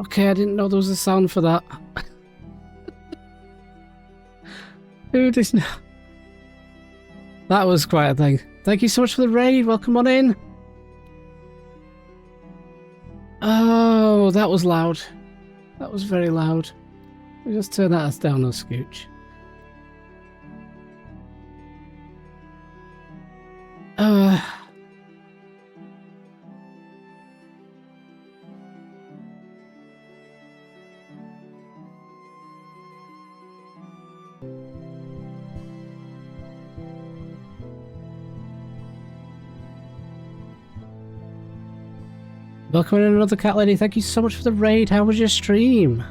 Okay, I didn't know there was a sound for that. Who does know? That was quite a thing. Thank you so much for the raid. Welcome on in. Oh, that was loud. That was very loud. Let me just turn that down a scooch. Welcome in another cat lady. Thank you so much for the raid. How was your stream?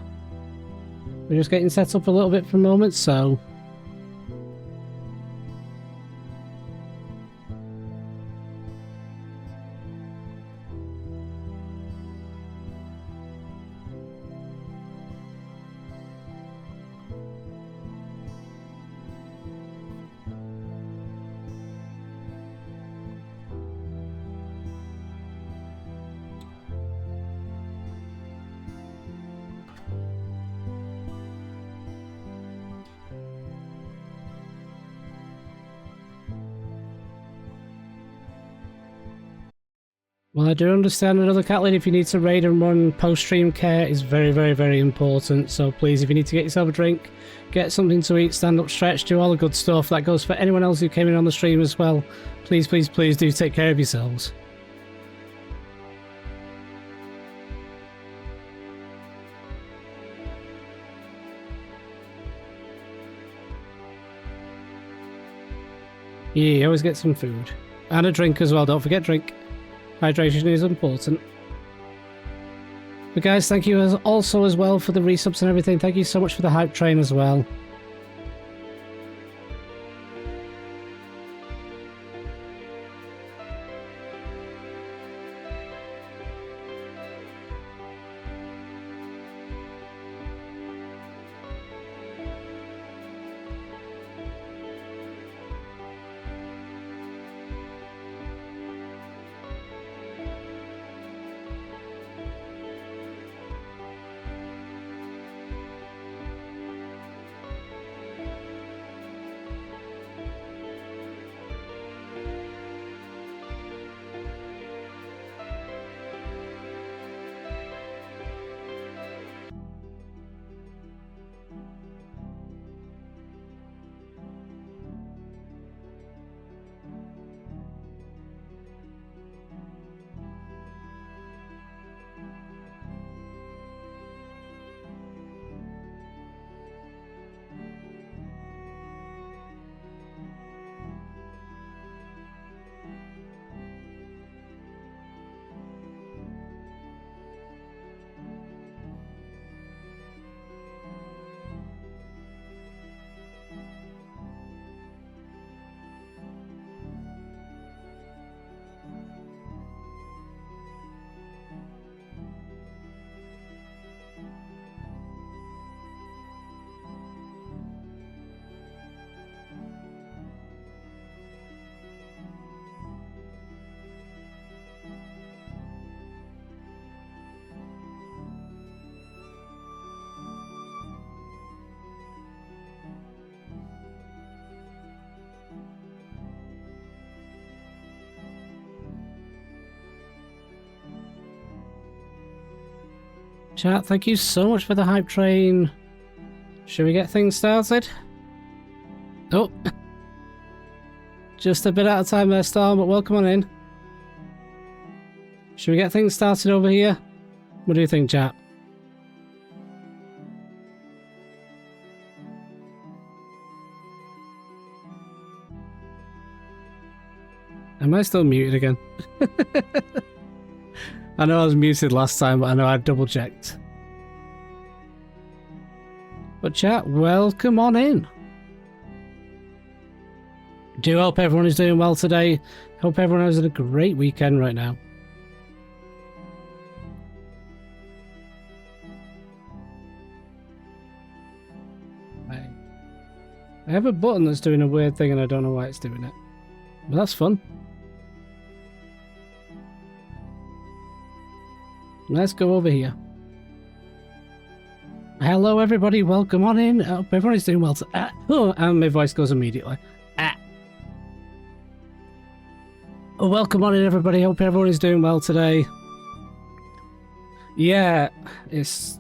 We're just getting set up a little bit for a moment, so... Well, I do understand another cat lady. If you need to raid and run post-stream care is very, very, very important. So please, if you need to get yourself a drink, get something to eat, stand up, stretch, do all the good stuff. That goes for anyone else who came in on the stream as well. Please, please, please do take care of yourselves. Yeah, always get some food. And a drink as well, don't forget drink. Hydration is important. But guys, thank you also as well for the resubs and everything. Thank you so much for the hype train as well. Chat, thank you so much for the hype train. Should we get things started? Oh. Just a bit out of time there, Storm, but welcome on in. Should we get things started over here? What do you think, chat? Am I still muted again? I know I was muted last time, but I know I double checked. But chat, welcome on in. Do hope everyone is doing well today. Hope everyone has had a great weekend right now. I have a button that's doing a weird thing and I don't know why it's doing it. But that's fun. Let's go over here. Hello, everybody. Welcome on in. Hope everyone's doing well. And my voice goes immediately. Welcome on in, everybody. Hope everyone is doing well today. Yeah, it's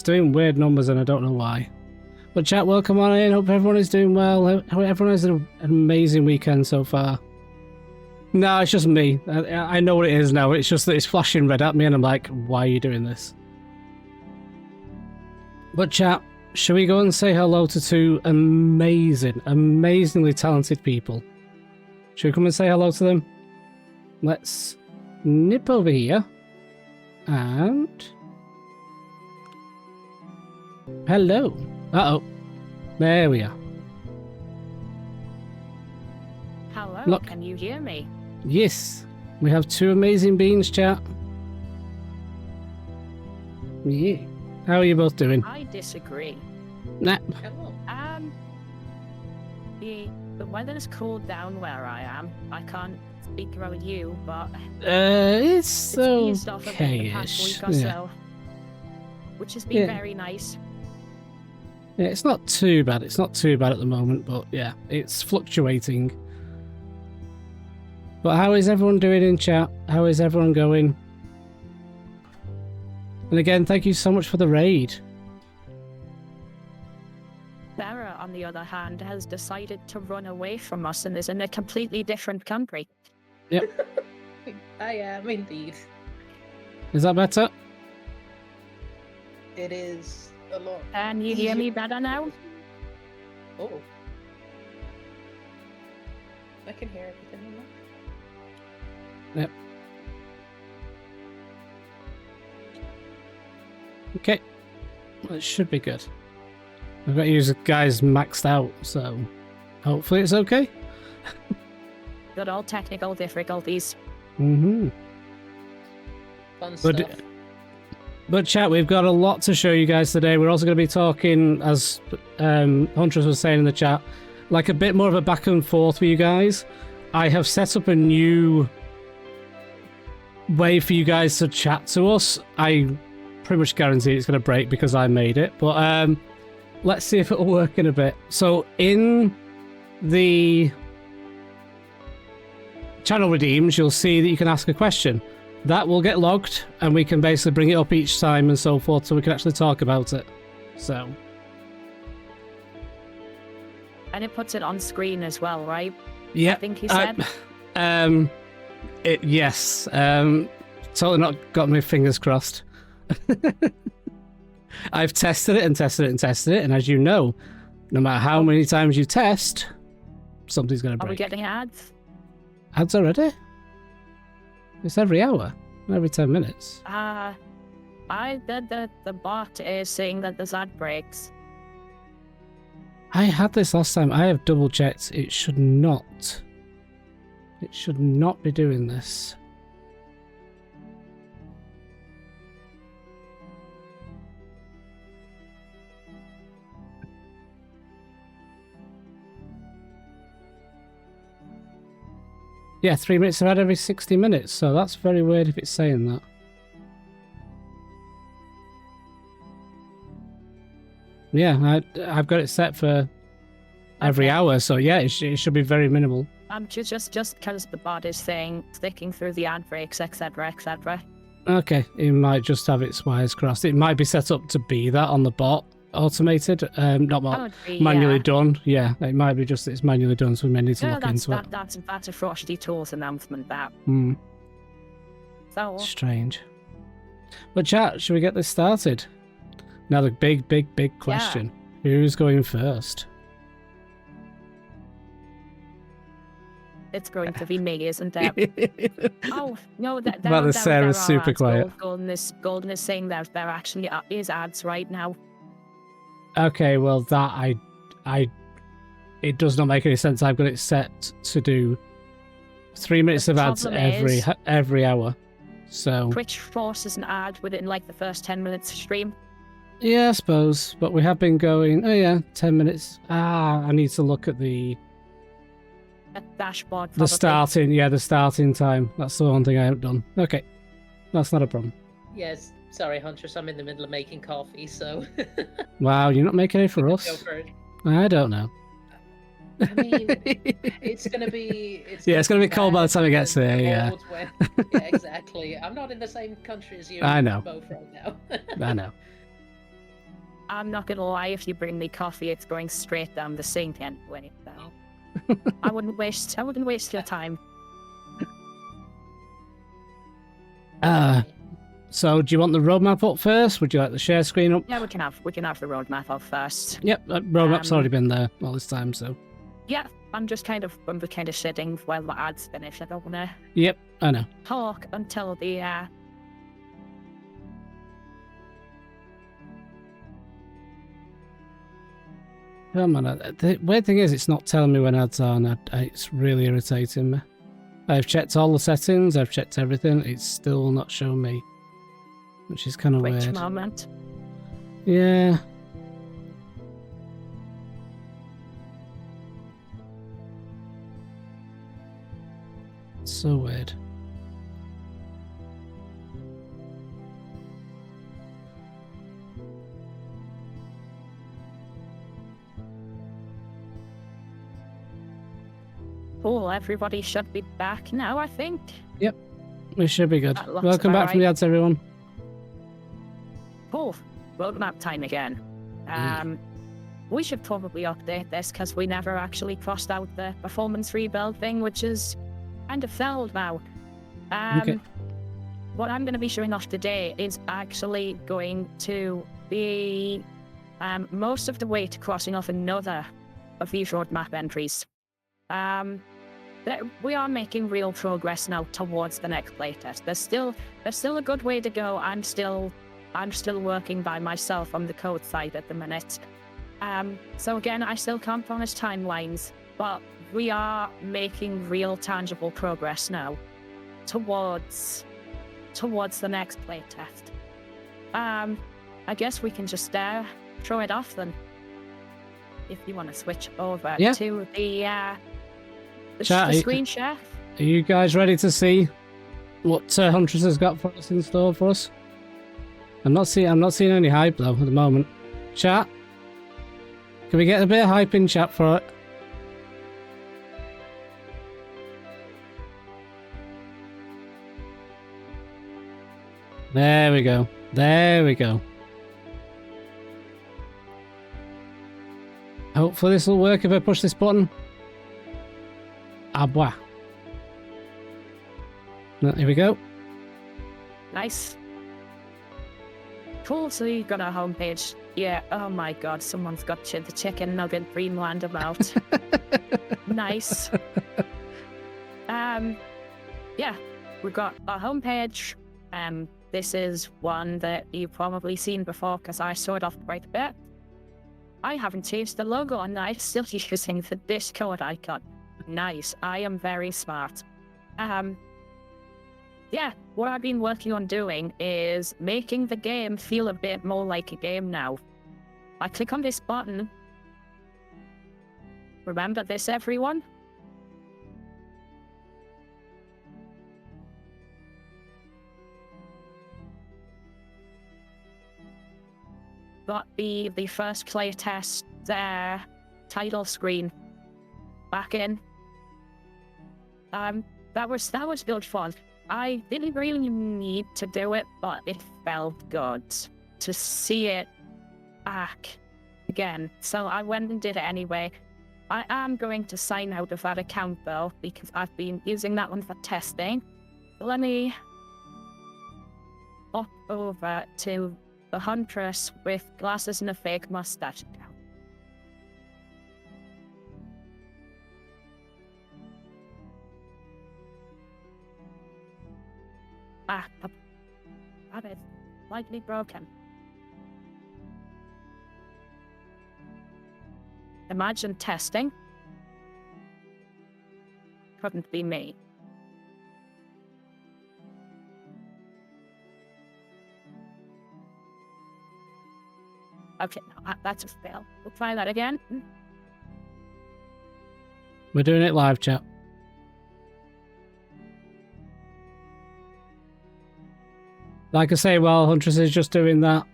doing weird numbers, and I don't know why. But chat, welcome on in. Hope everyone is doing well. Hope everyone has an amazing weekend so far. No, it's just me. I know what it is now. It's just that it's flashing red at me, and I'm like, why are you doing this? But chat, shall we go and say hello to two amazingly talented people? Should we come and say hello to them? Let's nip over here. And... hello. Uh-oh. There we are. Hello, Look. Can you hear me? Yes. We have two amazing beings, chat. Yeah. How are you both doing? I disagree. Nah. Hello. The weather's cooled down where I am. I can't speak about you, but It's eased off a bit the past okay-ish. week or Yeah. so, which has been Yeah. very nice. Yeah, it's not too bad. It's not too bad at the moment, but yeah, it's fluctuating. But how is everyone doing in chat? How is everyone going? And again, thank you so much for the raid. Sarah, on the other hand, has decided to run away from us and is in a completely different country. I am indeed. Is that better? It is a lot. Can you hear me better now? Oh. I can hear everything now. Yep. Okay. Well, it should be good. I've got you guys maxed out, so hopefully it's okay. Good old technical difficulties. Mm-hmm. Fun But- stuff. But chat, we've got a lot to show you guys today. We're also going to be talking, as Huntress was saying in the chat, like a bit more of a back and forth with you guys. I have set up a new way for you guys to chat to us. I pretty much guarantee it's going to break because I made it. But let's see if it'll work in a bit. So in the channel redeems, you'll see that you can ask a question. That will get logged, and we can basically bring it up each time and so forth, so we can actually talk about it. So, And it puts it on screen as well, right? yeah. I think he said. Yes. Totally not got my fingers crossed. I've tested it and tested it and tested it, and as you know, no matter how many times you test, something's going to Are we break. getting ads? Ads already? It's every hour, every 10 minutes. The bot is saying that there's ad breaks. I had this last time. I have double checked. It should not. It should not be doing this. Yeah, 3 minutes of ad every 60 minutes, so that's very weird if it's saying that. Yeah, I've got it set for every Okay. hour, so yeah, it should be very minimal. Just because the bot is saying sticking through the ad breaks, etc., etc. Okay, it might just have its wires crossed. It might be set up to be that on the bot, automated, not manually done. Yeah, it might be just that it's manually done, so we may need to No, look into it. that's a Frosty Tools announcement. That Hmm, so strange. But chat, should we get this started? Now the big question: who's going first? it's going to be me, isn't it? Oh no, Well, the Sarah's super quiet. Golden is saying that there actually is ads right now. Okay, well that it does not make any sense. I've got it set to do 3 minutes of ads problem every hour. So Twitch forces an ad within like the first 10 minutes of stream. yeah, I suppose. But we have been going. Oh yeah, 10 minutes. I need to look at the Dashboard. the starting. Yeah, the starting time. That's the one thing I haven't done. Okay, that's not a problem. Yes, Sorry, Huntress, I'm in the middle of making coffee, so. Wow, you're not making it for Go us? first. I don't know. I mean, it's gonna be. Yeah, it's gonna be cold by the time it gets there. Yeah, Yeah, exactly. I'm not in the same country as you. I know. Both right now. I know. I'm not gonna lie, if you bring me coffee, it's going straight down the sink anyway. So I wouldn't waste your time. So do you want the roadmap up first? Would you like the share screen up? Yeah, we can have the roadmap up first. Yep, that roadmap's already been there all this time, so. Yeah, I'm just kind of sitting while the ads finish. I don't wanna Yep, I know. talk until the Come on, the weird thing is it's not telling me when ads are, and it's really irritating me. I've checked all the settings, I've checked everything, it's still not showing me. Which is kind of which weird. moment. Yeah. So weird. Cool, everybody should be back now, I think. We should be good. That looks Welcome about back from the right. ads, everyone. Cool. Roadmap time again. We should probably update this because we never actually crossed out the performance rebuild thing, which is kind of failed now. Okay. What I'm going to be showing off today is actually going to be most of the way to crossing off another of these roadmap entries. We are making real progress now towards the next playtest. There's still a good way to go. I'm still working by myself on the code side at the minute. So again, I still can't promise timelines, but we are making real tangible progress now towards the next playtest. I guess we can just throw it off then. If you want to switch over to the Chat, screen share. Are you guys ready to see what Huntress has got for us in store for us? I'm not seeing any hype though at the moment. Chat, can we get a bit of hype in chat for it? There we go. There we go. Hopefully this will work if I push this button. Ah, boy. Here we go. Nice. Cool, so you got a homepage. Yeah, oh my god, someone's got the chicken nugget dreamland about. Nice. Yeah, we've got a homepage. This is one that you've probably seen before because I saw it off quite a bit. I haven't changed the logo and I'm still using the Discord icon. Nice, I am very smart. Yeah, what I've been working on doing is making the game feel a bit more like a game now. I click on this button. Remember this, everyone? Got the first playtest there, title screen back in. That was good fun. I didn't really need to do it, but it felt good to see it back again. So I went and did it anyway. I am going to sign out of that account though, because I've been using that one for testing. Let me hop over to the Huntress with glasses and a fake mustache account. That is slightly broken. Imagine testing. Couldn't be me. Okay, no, that's a fail. We'll try that again. We're doing it live, chat. Like I say, while Huntress is just doing that,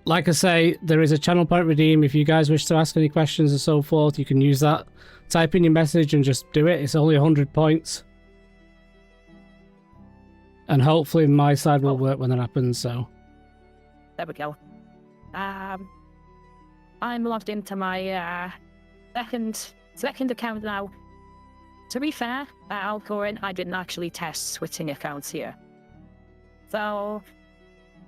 like I say, there is a channel point redeem. If you guys wish to ask any questions and so forth, you can use that. Type in your message and just do it. It's only 100 points. And hopefully my side will work when that happens, so. There we go. I'm logged into my second account now. To be fair, Alcorin, I didn't actually test switching accounts here. So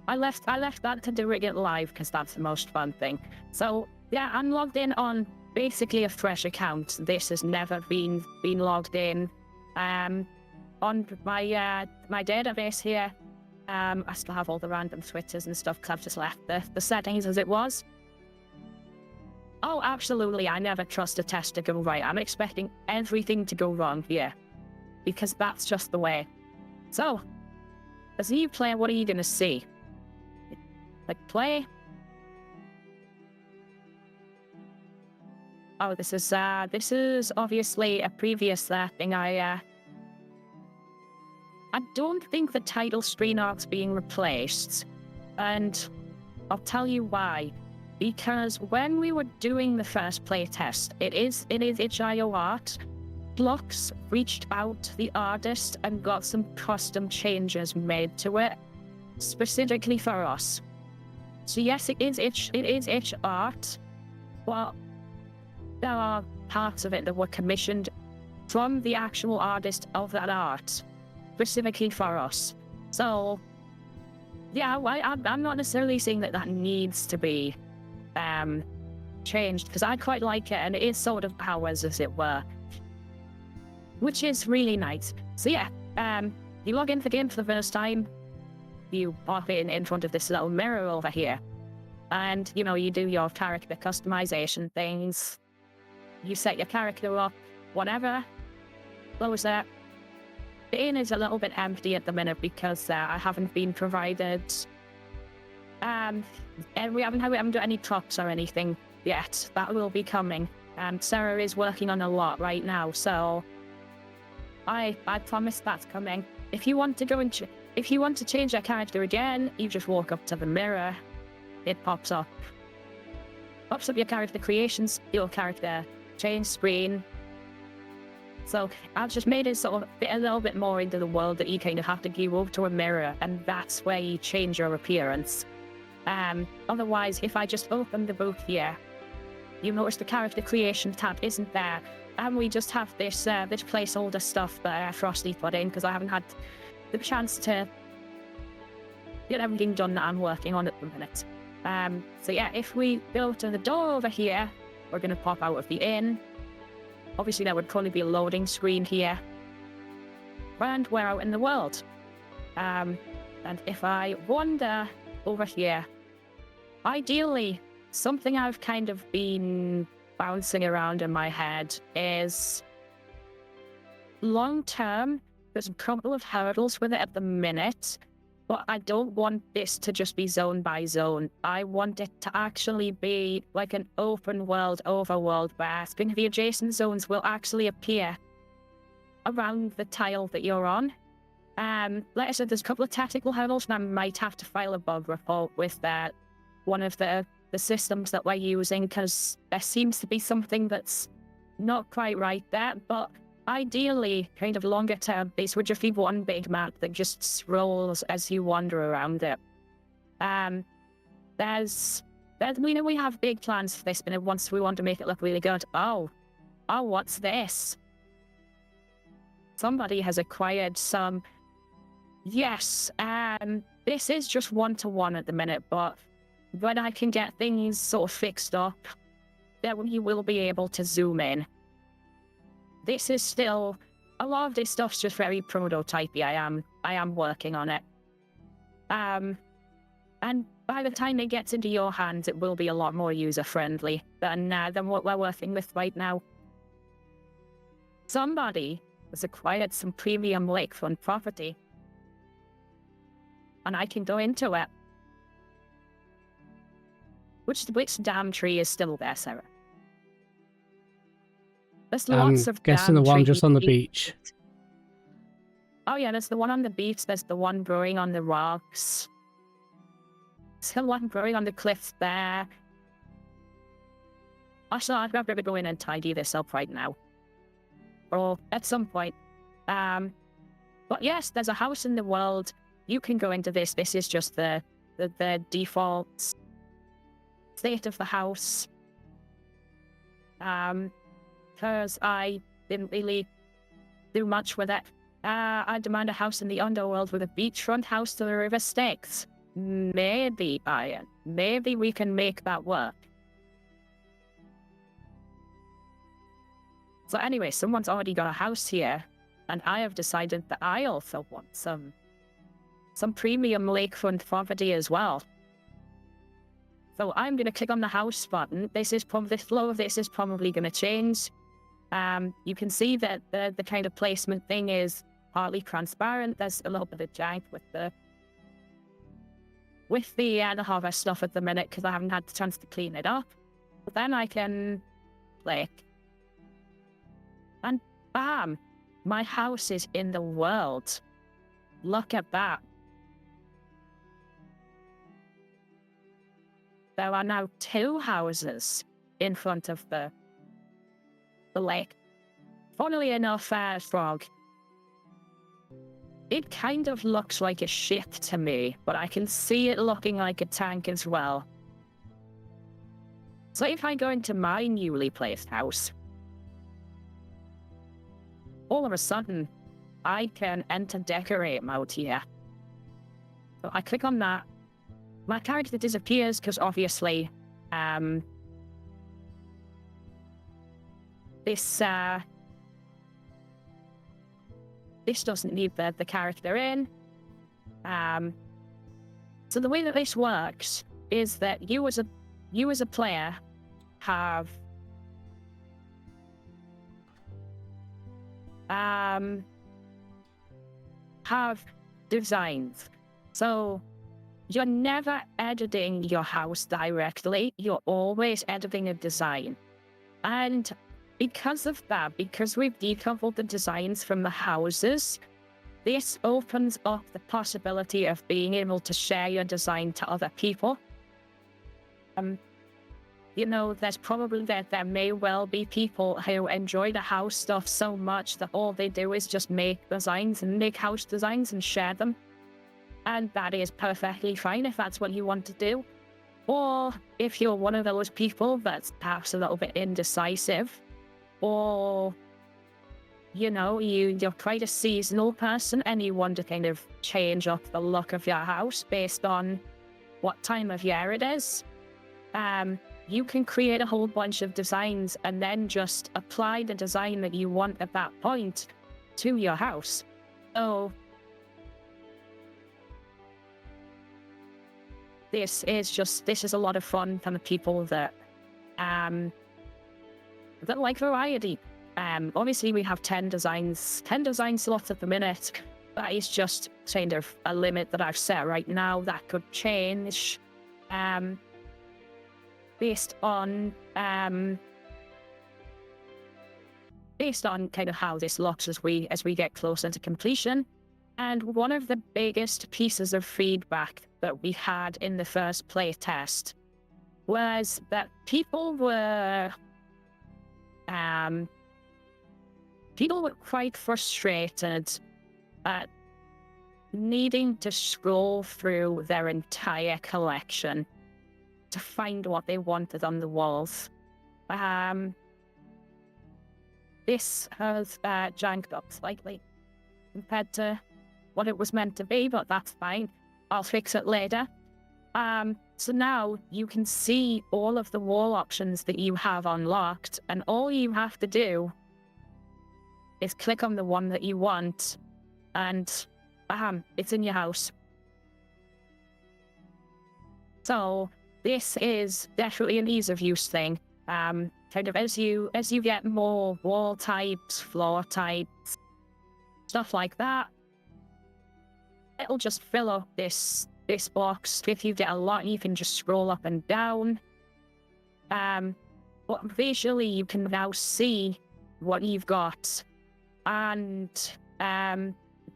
I left that to doing it live because that's the most fun thing. So yeah, I'm logged in on basically a fresh account. This has never been logged in. On my database here, I still have all the random switches and stuff because I've just left the settings as it was. Oh, absolutely, I never trust a test to go right. I'm expecting everything to go wrong here because that's just the way. So, as you play, what are you going to see? Like, play? Oh, this is obviously a previous thing I don't think the title screen art's being replaced, and I'll tell you why. Because when we were doing the first playtest, it is itch.io art. Blocks reached out to the artist and got some custom changes made to it, specifically for us. So yes, it is itch art, but there are parts of it that were commissioned from the actual artist of that art, specifically for us. So yeah, I'm not necessarily saying that needs to be changed, because I quite like it, and it is sort of powers, as it were, which is really nice. So yeah, you log into the game for the first time, you pop in front of this little mirror over here, and you do your character customization things. You set your character up, whatever. Close that. The inn is a little bit empty at the minute because I haven't been provided. And we haven't done any props or anything yet. That will be coming. Sarah is working on a lot right now, so I promise that's coming. If you want to go and if you want to change your character again, you just walk up to the mirror. It pops up your character creations, your character change screen. So I've just made it sort of fit a little bit more into the world that you kind of have to go up to a mirror, and that's where you change your appearance. Otherwise, if I just open the book here, you notice the character creation tab isn't there, and we just have this this placeholder stuff that Frosty put in because I haven't had the chance to get everything done that I'm working on at the minute. So yeah, if we go to the door over here, we're going to pop out of the inn. Obviously, there would probably be a loading screen here, and we're out in the world. And if I wander over here, ideally, something I've kind of been bouncing around in my head is long term. There's a couple of hurdles with it at the minute, but I don't want this to just be zone by zone. I want it to actually be like an open world overworld where the adjacent zones will actually appear around the tile that you're on. Like I said, there's a couple of tactical hurdles, and I might have to file a bug report with one of the systems that we're using, because there seems to be something that's not quite right there. But ideally, kind of longer term, this would just be one big map that just scrolls as you wander around it. We have big plans for this, but once we want to make it look really good. Oh, what's this? Somebody has acquired some. Yes, this is just 1-to-1 at the minute, but when I can get things sort of fixed up, then you will be able to zoom in. This is still, a lot of this stuff's just very prototypey. I am working on it. And by the time it gets into your hands, it will be a lot more user-friendly than what we're working with right now. Somebody has acquired some premium lakefront property, and I can go into it. Which damn tree is still there, Sarah? There's lots of guessing the one just on the beach. Oh yeah, there's the one on the beach, there's the one brewing on the rocks. There's the one brewing on the cliffs there. Also, I'd rather go in and tidy this up right now. Or at some point. But yes, there's a house in the world. You can go into this. This is just the default state of the house. Because I didn't really do much with it. I demand a house in the underworld with a beachfront house to the river Styx. Maybe, Iron. Maybe we can make that work. So anyway, someone's already got a house here, and I have decided that I also want some premium lakefront property as well. So I'm going to click on the house button. This flow of this is probably going to change. You can see that the kind of placement thing is partly transparent. There's a little bit of jank with the harvest stuff at the minute because I haven't had the chance to clean it up. But then I can click, and bam, my house is in the world. Look at that. There are now 2 houses in front of the lake. Funnily enough, Frog, it kind of looks like a ship to me, but I can see it looking like a tank as well. So if I go into my newly placed house, all of a sudden, I can enter decorate mode here. So I click on that. My character disappears because obviously, this doesn't need the character in. So the way that this works is that you as a player have designs. So you're never editing your house directly. You're always editing a design. And because of that, because we've decoupled the designs from the houses, this opens up the possibility of being able to share your design to other people. You know, there may well be people who enjoy the house stuff so much that all they do is just make designs and make house designs and share them. And that is perfectly fine if that's what you want to do. Or if you're one of those people that's perhaps a little bit indecisive, or, you know, you're quite a seasonal person and you want to kind of change up the look of your house based on what time of year it is, you can create a whole bunch of designs and then just apply the design that you want at that point to your house. So this is a lot of fun for the people that like variety. Obviously we have 10 design slots at the minute. That is just kind of a limit that I've set right now. That could change based on kind of how this looks as we get closer to completion. And one of the biggest pieces of feedback that we had in the first playtest was that people were quite frustrated at needing to scroll through their entire collection to find what they wanted on the walls. This has janked up slightly compared to what it was meant to be, but that's fine. I'll fix it later. So now you can see all of the wall options that you have unlocked, and all you have to do is click on the one that you want, and bam, it's in your house. So this is definitely an ease of use thing. Kind of as you get more wall types, floor types, stuff like that, it'll just fill up this box. If you get a lot, you can just scroll up and down. But visually, you can now see what you've got. And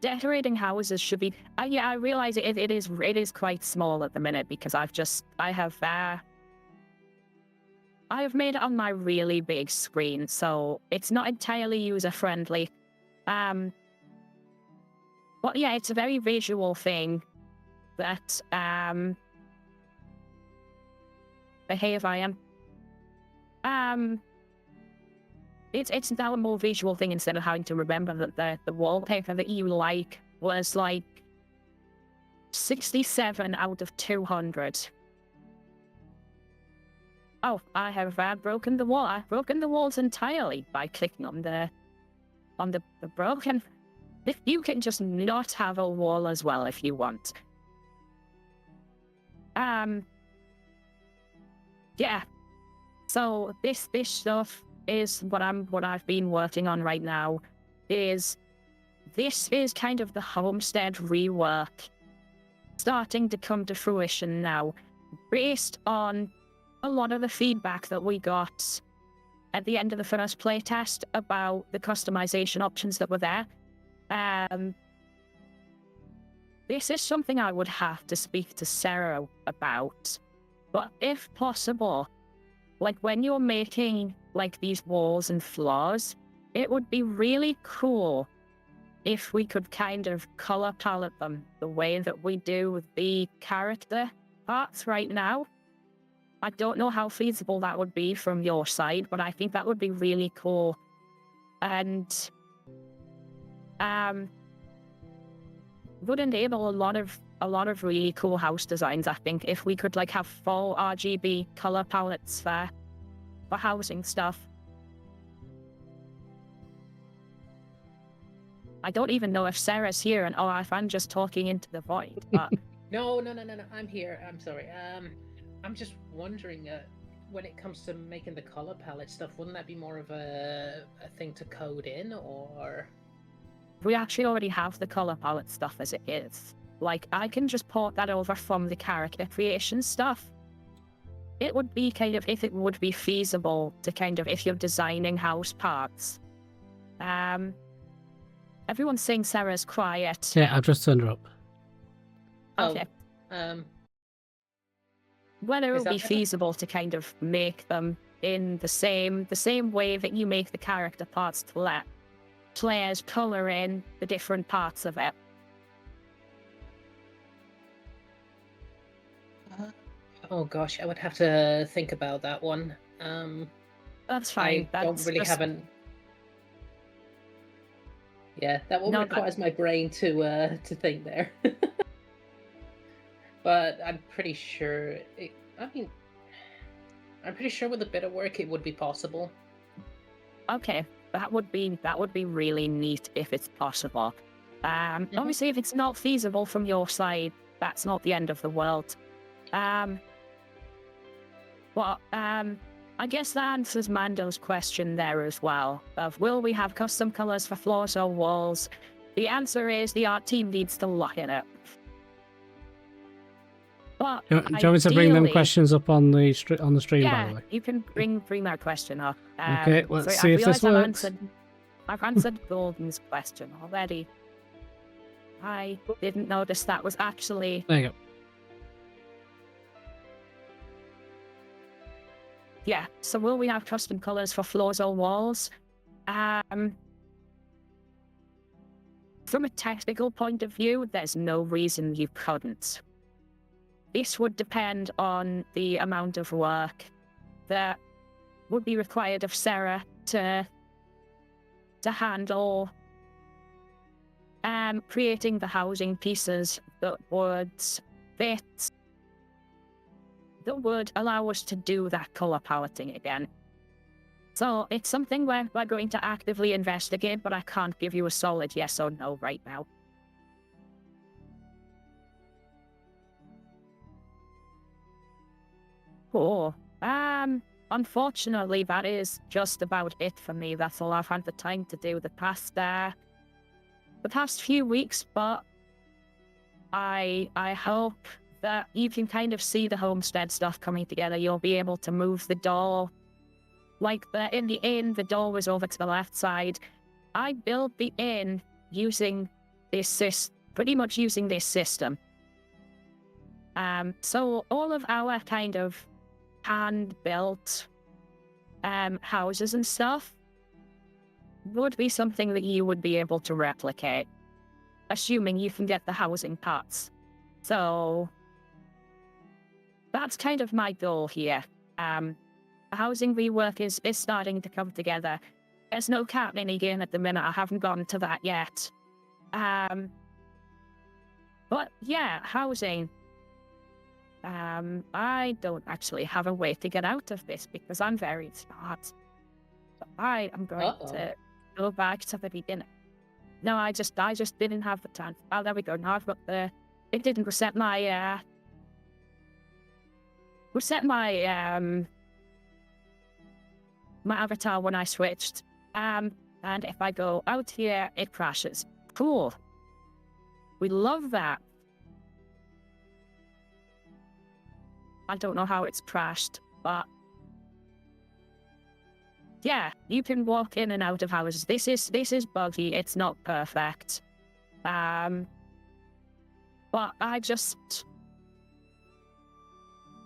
decorating houses should be. Yeah, I realize it is quite small at the minute because I have made it on my really big screen, so it's not entirely user friendly. But yeah, it's a very visual thing that behave I am. It's now a more visual thing instead of having to remember that the wallpaper that you like was like 67 out of 200. Oh, I have broken the wall. I've broken the walls entirely by clicking on the broken. If you can just not have a wall as well if you want. Yeah. So this stuff is what I've been working on right now. This is kind of the homestead rework starting to come to fruition now, based on a lot of the feedback that we got at the end of the first playtest about the customization options that were there. This is something I would have to speak to Sarah about, but if possible, like when you're making like these walls and floors, it would be really cool if we could kind of color palette them the way that we do with the character parts right now. I don't know how feasible that would be from your side, but I think that would be really cool. And would enable a lot of really cool house designs, I think, if we could like have full RGB color palettes for housing stuff. I don't even know if Sarah's here or if I'm just talking into the void, but No, I'm here. I'm sorry. I'm just wondering, when it comes to making the color palette stuff, wouldn't that be more of a thing to code in, or? we actually already have the color palette stuff as it is. Like, I can just port that over from the character creation stuff. It would be kind of, if it would be feasible to kind of, if you're designing house parts. Everyone's saying Sarah's quiet. Yeah, I've just turned her up. Okay. Whether it Is would be that better? feasible to kind of make them in the same way that you make the character parts to let players color in the different parts of it. Oh gosh, I would have to think about that one. That's fine. I don't That's really just- haven't. Yeah, that one No, but- requires my brain to think there. But I'm pretty sure. I'm pretty sure with a bit of work it would be possible. Okay, that would be really neat if it's possible. Obviously, if it's not feasible from your side, that's not the end of the world. I guess that answers Mando's question there as well, of will we have custom colors for floors or walls? The answer is the art team needs to look at it. But Do you want me to bring them ideally- questions up on the stream, by the Yeah, way? you can bring that question up. Okay, let's so see I if this realise works. I've answered Golden's question already. I didn't notice that was actually... There you go. Yeah, so will we have custom colors for floors or walls? From a technical point of view, there's no reason you couldn't. This would depend on the amount of work that would be required of Sarah to handle creating the housing pieces that would fit, that would allow us to do that color paletting again. So it's something we're going to actively investigate, but I can't give you a solid yes or no right now. Oh, unfortunately, that is just about it for me. That's all I've had the time to do the past few weeks, but I hope that you can kind of see the homestead stuff coming together. You'll be able to move the door. Like in the inn, the door was over to the left side. I built the inn using pretty much using this system. So all of our kind of hand-built houses and stuff would be something that you would be able to replicate, assuming you can get the housing parts. So that's kind of my goal here. The housing rework is starting to come together. There's no cat in the game at the minute. I haven't gotten to that yet. But yeah, housing. I don't actually have a way to get out of this because I'm very smart. So I am going to go back to the beginning. No, I just didn't have the time. Oh, there we go. Now I've got it didn't reset my my avatar when I switched. And if I go out here, it crashes. Cool. We love that. I don't know how it's crashed, but yeah, you can walk in and out of houses. This is buggy. It's not perfect. But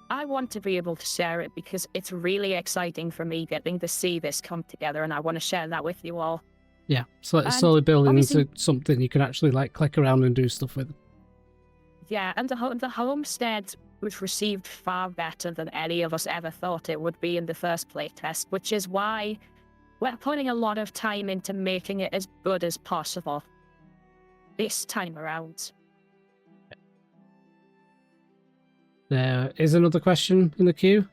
I want to be able to share it because it's really exciting for me getting to see this come together, and I want to share that with you all. Yeah, so it's And slowly building obviously- into something you can actually like click around and do stuff with. Yeah, and the homestead was received far better than any of us ever thought it would be in the first playtest, which is why we're putting a lot of time into making it as good as possible this time around. There is another question in the queue.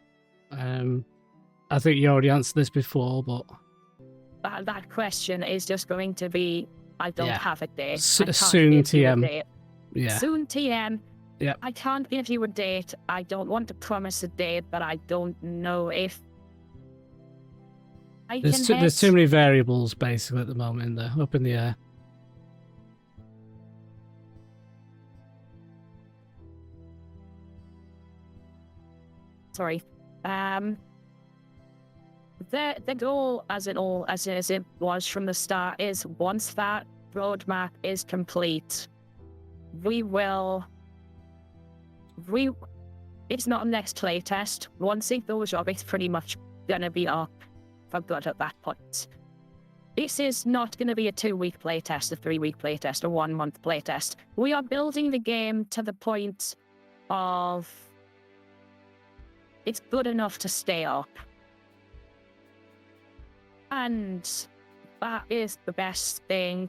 I think you already answered this before, but That question is just going to be, I don't Yeah. have a date. S- I can't soon give you a TM. date. yeah, Soon TM. Yep. I can't give you a date. I don't want to promise a date, but I don't know if I there's can there's too many variables basically at the moment. They're up in the air. Sorry. The goal, as it was from the start, is once that roadmap is complete, it's not a next playtest. Once it goes up, it's pretty much gonna be up for good at that point. This is not gonna be a 2-week playtest, a 3-week playtest, a 1-month playtest. We are building the game to the point of it's good enough to stay up. And that is the best thing.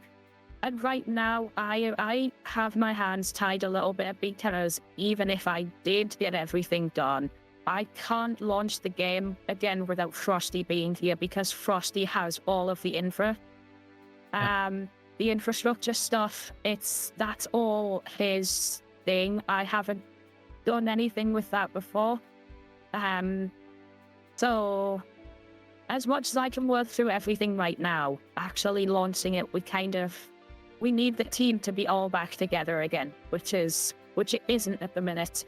And right now, I have my hands tied a little bit because even if I did get everything done, I can't launch the game again without Frosty being here because Frosty has all of the infra. The infrastructure stuff, that's all his thing. I haven't done anything with that before. So as much as I can work through everything right now, actually launching it, we need the team to be all back together again, which it isn't at the minute.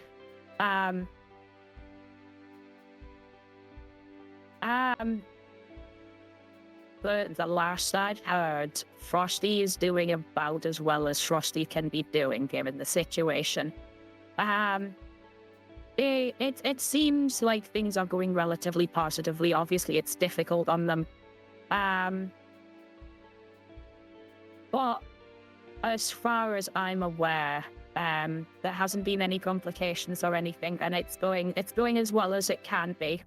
The last I'd heard, Frosty is doing about as well as Frosty can be doing given the situation. It seems like things are going relatively positively. Obviously, it's difficult on them. But as far as I'm aware, there hasn't been any complications or anything, and it's going as well as it can be.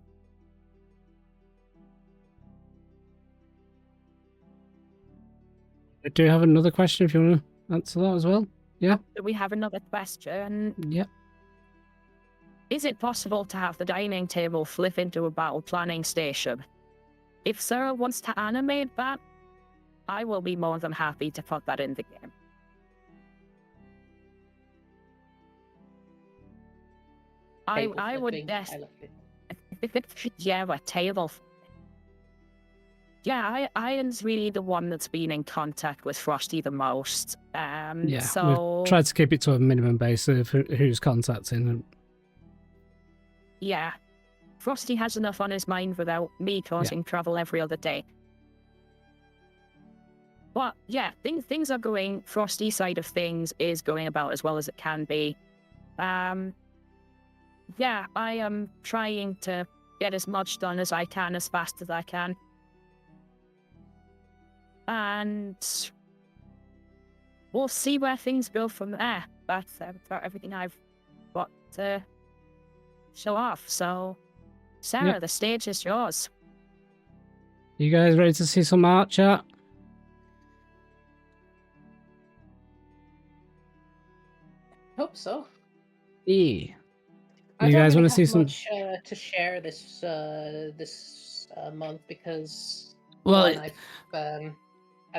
I do have another question if you want to answer that as well. Yeah. We have another question. Yep. Is it possible to have the dining table flip into a battle planning station? If Sarah wants to animate that, I will be more than happy to put that in the game. I would guess. I love it. Yeah, a table. Yeah, Iron's really the one that's been in contact with Frosty the most. Yeah. So We've tried to keep it to a minimum base of who's contacting. yeah, Frosty has enough on his mind without me causing trouble every other day. But yeah, things are going. Frosty side of things is going about as well as it can be. Yeah, I am trying to get as much done as I can as fast as I can. And we'll see where things go from there. That's about everything I've got to show off. So, Sarah, Yep. the stage is yours. You guys ready to see some art, chat? Hope so. Yeah. I You don't guys really want to see have some? much to share this month because Well, one, I've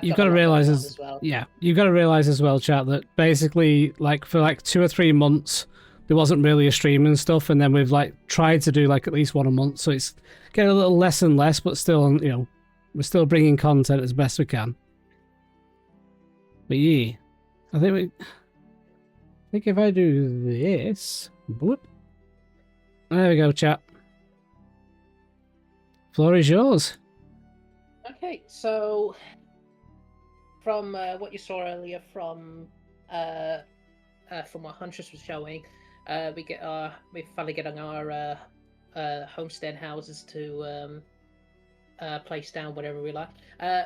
you've got got a to lot going realize on as as well. yeah, you've got to realize as well, chat, that basically like for like 2 or 3 months there wasn't really a stream and stuff, and then we've like tried to do like at least one a month, so it's getting a little less and less, but still, you know, we're still bringing content as best we can. But yeah, I think if I do this, bloop, there we go, chat. Floor is yours. Okay, so from what you saw earlier from what Huntress was showing, we finally getting our homestead houses to place down whatever we like.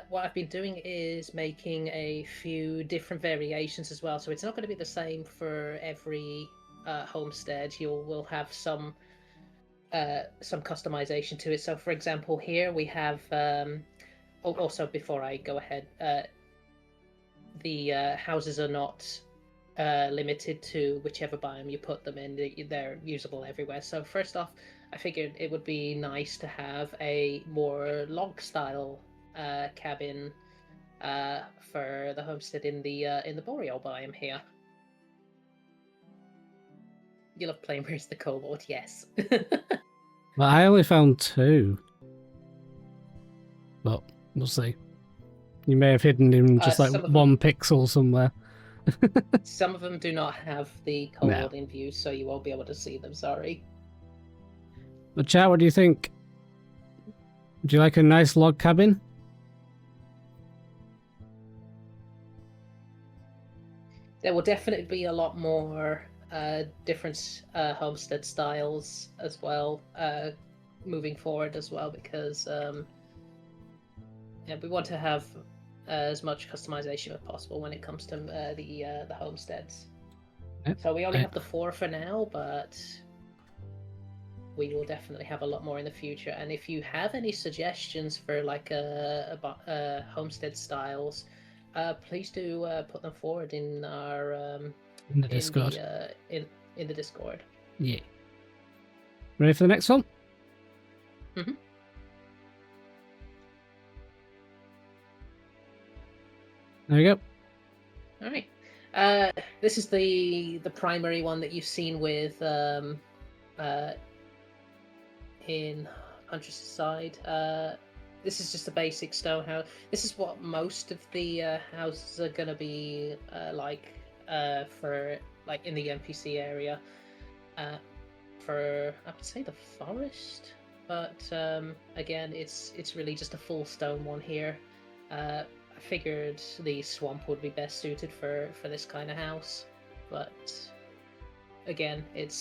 What I've been doing is making a few different variations as well, so it's not going to be the same for every homestead. Will have some customization to it. So, for example, here we have. Also, before I go ahead, the houses are not limited to whichever biome you put them in. They're usable everywhere. So first off, I figured it would be nice to have a more log-style cabin for the homestead in the Boreal biome here. You love playing Where's the Kobold? Yes. Well, I only found 2. But we'll see. You may have hidden him just like some of 1 pixel somewhere. Some of them do not have the Kobold in view, so you won't be able to see them. Sorry. But chat, what do you think? Do you like a nice log cabin? There will definitely be a lot more different homestead styles as well moving forward as well, because we want to have as much customization as possible when it comes to the homesteads. Yep. So we only have the 4 for now, but we will definitely have a lot more in the future. And if you have any suggestions for like homestead styles, please do put them forward in our In the Discord. In the Discord. Yeah. Ready for the next one? Mhm. There we go. All right. This is the primary one that you've seen with in Huntress' side. This is just a basic stone house. This is what most of the houses are gonna be like for like in the NPC area. For I would say the forest, but again, it's really just a full stone one here. I figured the swamp would be best suited for this kind of house, but again, it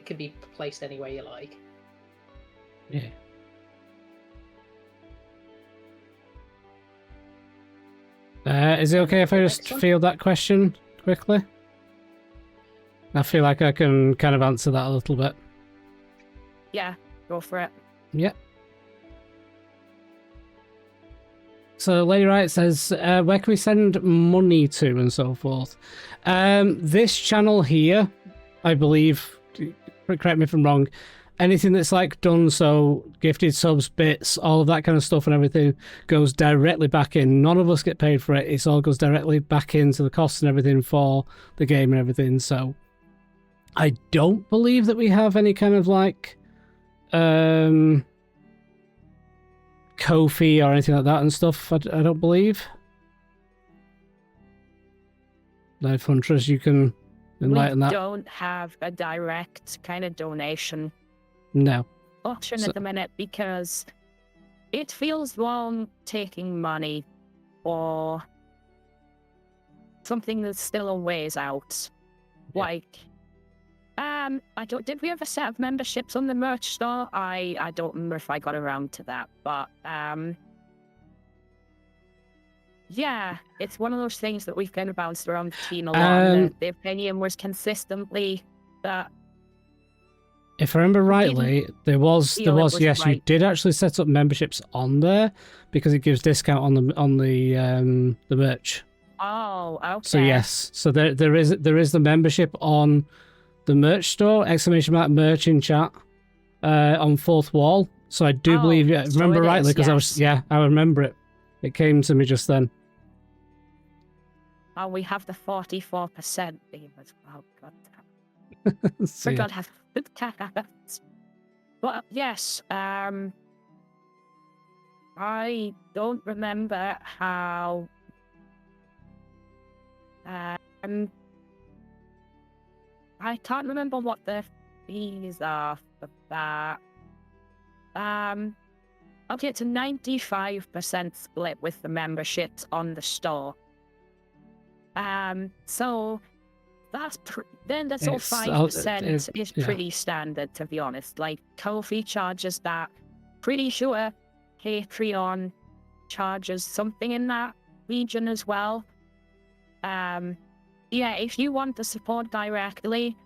can be placed anywhere you like. Yeah. Is it okay if I just field that question quickly? I feel like I can kind of answer that a little bit. Yeah, go for it. Yep. So Lady Riot says, where can we send money to and so forth? This channel here, I believe, correct me if I'm wrong, anything that's like done, so gifted subs, bits, all of that kind of stuff and everything goes directly back in. None of us get paid for it. It all goes directly back into the costs and everything for the game and everything. So I don't believe that we have any kind of like Ko-fi or anything like that and stuff. I don't believe. Life Huntress, you can enlighten that. We don't have a direct kind of donation No. option So- at the minute because it feels wrong taking money or something that's still a ways out. Yeah. Like, I don't. Did we ever set up memberships on the merch store? I don't remember if I got around to that, but yeah, it's one of those things that we've kind of bounced around the team a lot. The opinion was consistently that. If I remember rightly, there was yes, you right. did actually set up memberships on there because it gives discount on the merch. Oh, okay. So yes, so there is the membership on the merch store, !merch in chat, on Fourth Wall. So I do believe, yeah, so remember it rightly, is, because yes. I remember it. It came to me just then. Oh, we have the 44% theme as well. God damn. So, yeah. God have but yes, I don't remember how I can't remember what the fees are for that. Okay, it's a 95% split with the memberships on the store. So that's that's all 5% is pretty standard, to be honest. Like, Ko-fi charges that. Pretty sure Patreon charges something in that region as well. Yeah, if you want to support directly,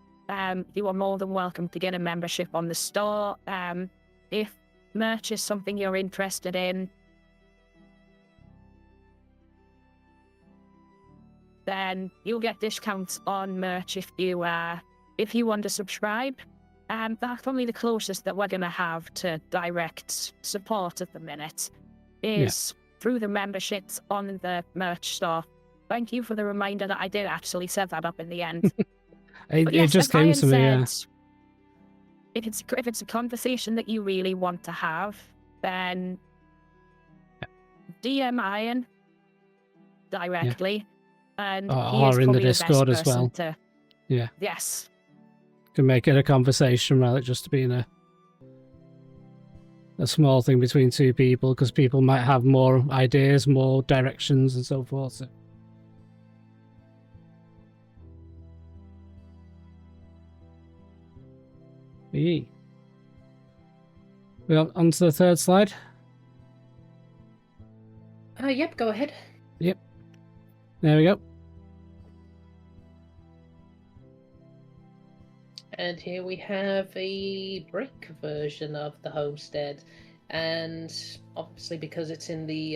you are more than welcome to get a membership on the store. If merch is something you're interested in, then you'll get discounts on merch if you want to subscribe. That's probably the closest that we're going to have to direct support at the minute, is through the memberships on the merch store. Thank you for the reminder that I did actually set that up in the end. It just came to me, yeah. If it's a conversation that you really want to have, then DM Iron directly. And or in the Discord as well. Yeah. Yes. Can make it a conversation rather just being a small thing between two people, because people might have more ideas, more directions, and so forth. So. Well, on to the third slide. Yep, go ahead. Yep. There we go. And here we have a brick version of the homestead, and obviously because it's in the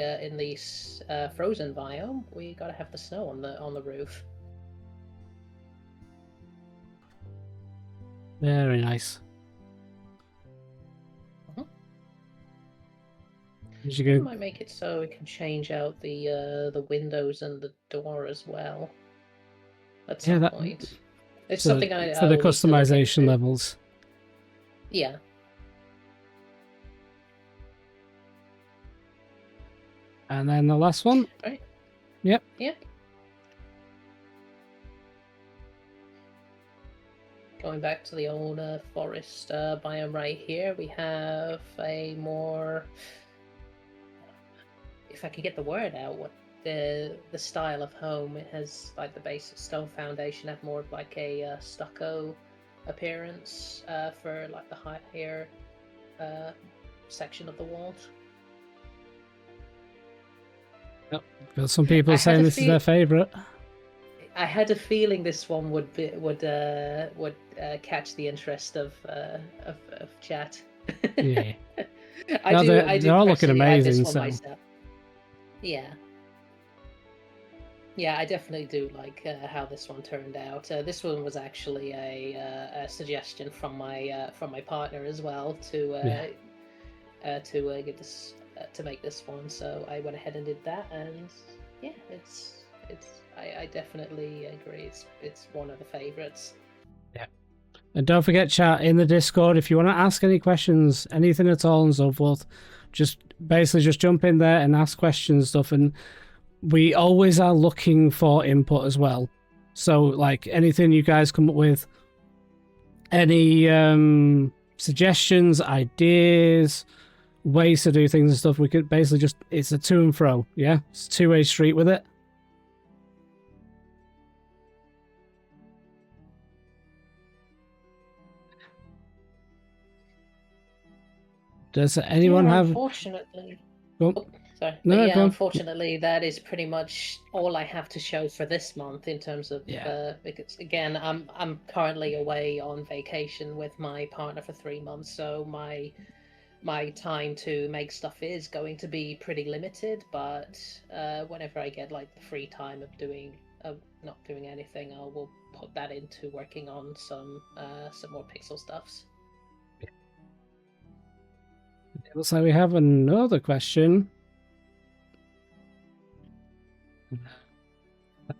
frozen biome, we gotta have the snow on the roof. Very nice. I might make it so we can change out the windows and the door as well. At some point. It's something I for the customization levels. Yeah. And then the last one. Right. Yep. Yep. Going back to the old forest biome right here, we have a more, if I could get the word out, what the style of home. It has like the basic stone foundation, have more of like a stucco appearance for like the higher section of the walls. Yep. Well, some people are saying this is their favourite. I had a feeling this one would catch the interest of chat. Yeah. They're all looking amazing. So. Yeah. Yeah, I definitely do like how this one turned out. This one was actually a suggestion from my partner as well to get this to make this one. So I went ahead and did that, and yeah, I definitely agree. It's one of the favorites. Yeah. And don't forget, chat in the Discord, if you want to ask any questions, anything at all and so forth, just jump in there and ask questions and stuff. And we always are looking for input as well. So, like, anything you guys come up with, any suggestions, ideas, ways to do things and stuff, we could basically it's a to and fro, yeah? It's a two-way street with it. Does anyone have? Unfortunately. Oh, Oh, sorry. no, But yeah, go on. unfortunately, that is pretty much all I have to show for this month in terms of Yeah. because again, I'm currently away on vacation with my partner for 3 months, so my time to make stuff is going to be pretty limited. But whenever I get like the free time of not doing anything, I will put that into working on some more pixel stuffs. It looks like we have another question.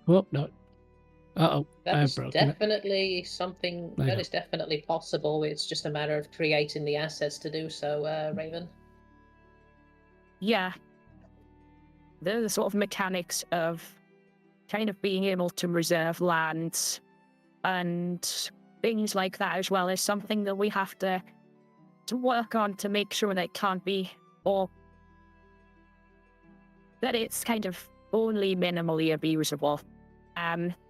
Oh no. Uh-oh. That I've is broken it. definitely something There you that go. is definitely possible. It's just a matter of creating the assets to do so, Raven. Yeah. The sort of mechanics of kind of being able to reserve lands and things like that as well is something that we have to work on to make sure that it can't be, or that it's kind of only minimally abusable.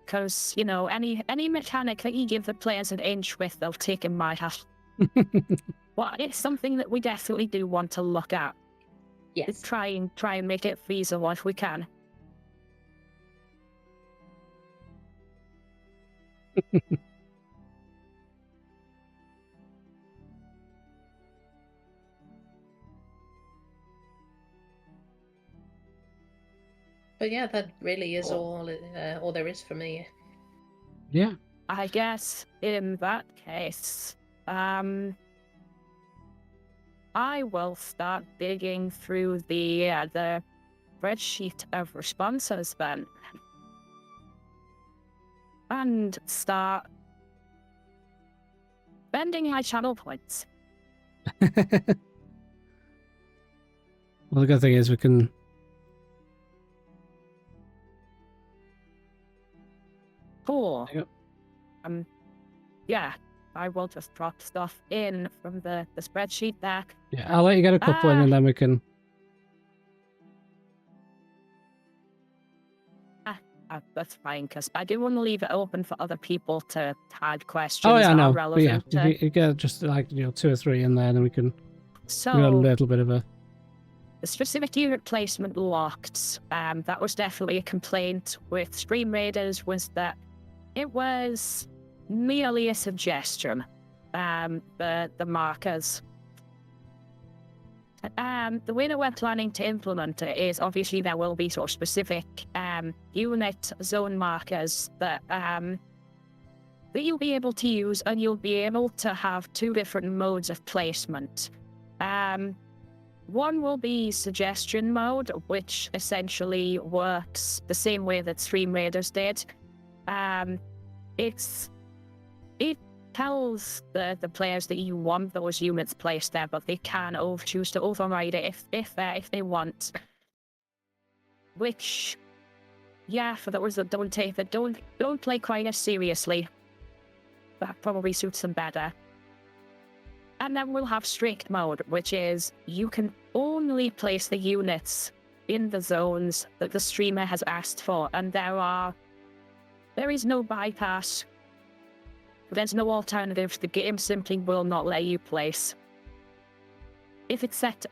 Because you know, any mechanic that you give the players an inch with, they'll take a mile. Well, it's something that we definitely do want to look at. Yes. Try and make it feasible if we can. But yeah, that really is Cool. all there is for me. Yeah. I guess in that case, I will start digging through the spreadsheet of responses then, and start spending my channel points. Well, the good thing is we can. Cool. Yep. Yeah, I will just drop stuff in from the spreadsheet there. Yeah, I'll let you get a couple in, and then we can. That's fine, because I do want to leave it open for other people to add questions Oh yeah, I that are know. But yeah, relevant. if you get just like 2 or 3 in there, then we can. We got a So, little bit of a. the specific unit placement locked, that was definitely a complaint with Stream Raiders, was that it was merely a suggestion. The markers. The way that we're planning to implement it is obviously there will be sort of specific unit zone markers that you'll be able to use, and you'll be able to have 2 different modes of placement. One will be suggestion mode, which essentially works the same way that Stream Raiders did. It tells the players that you want those units placed there, but they can choose to override it if they want. Which, yeah, for those that don't take that don't play quite as seriously, that probably suits them better. And then we'll have strict mode, which is you can only place the units in the zones that the streamer has asked for, and there is no bypass. There's no alternatives. The game simply will not let you place. If it's set,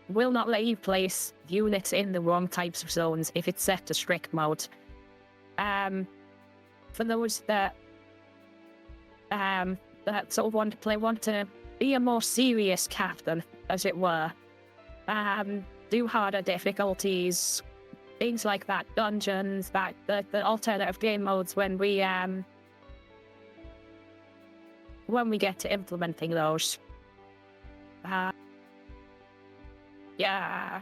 will not let you place units in the wrong types of zones if it's set to strict mode. For those that sort of want to be a more serious captain, as it were, do harder difficulties, things like that, dungeons, the alternative game modes when we get to implementing those. Yeah.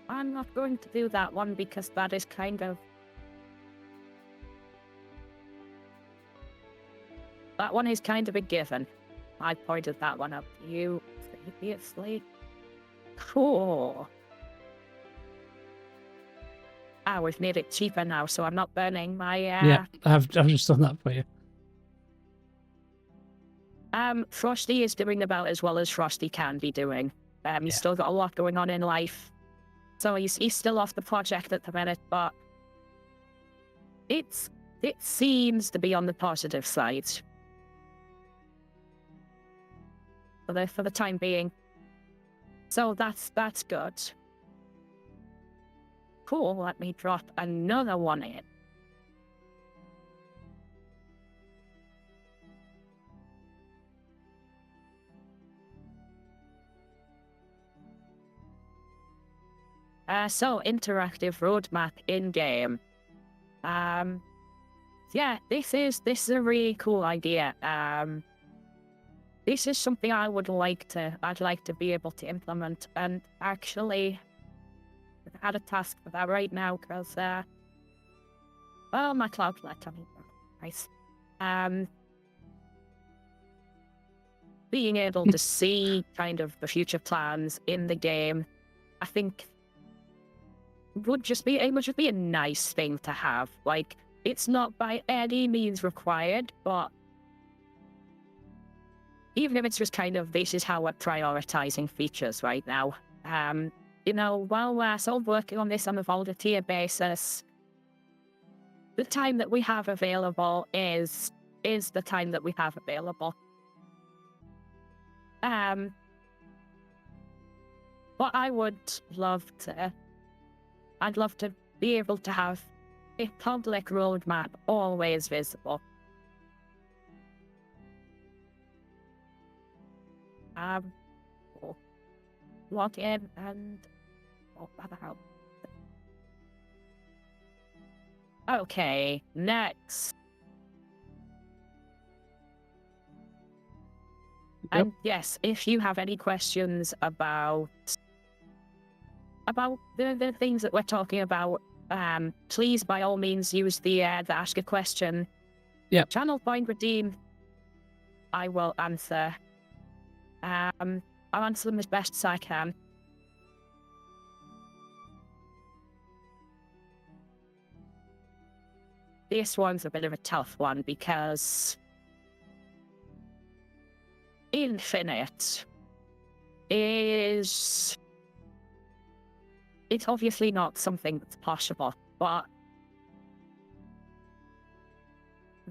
I'm not going to do that one because that is kind of... That one is kind of a given. I pointed that one up to you previously. Cool. We've made it cheaper now, so I'm not burning my... Yeah, I've just done that for you. Frosty is doing about as well as Frosty can be doing. He's still got a lot going on in life. So he's still off the project at the minute, but it seems to be on the positive side. for the time being. So that's good. Cool. Let me drop another one in. So interactive roadmap in game. Yeah, this is a really cool idea. This is something I'd like to be able to implement, and actually I had a task for that right now because well, my Cloudlet, I mean, nice. Being able to see kind of the future plans in the game, I think would just be a nice thing to have. Like, it's not by any means required, but even if it's just kind of, this is how we're prioritizing features right now. You know, while we're sort of working on this on a volunteer basis, the time that we have available is the time that we have available. But I'd love to be able to have a public roadmap always visible. We'll log in and what the hell? Okay, next. Yep. And yes, if you have any questions about the things that we're talking about, please by all means use the ask a question. Yep. Channel point redeem. I will answer. I'll answer them as best as I can. This one's a bit of a tough one because infinite is... It's obviously not something that's possible, but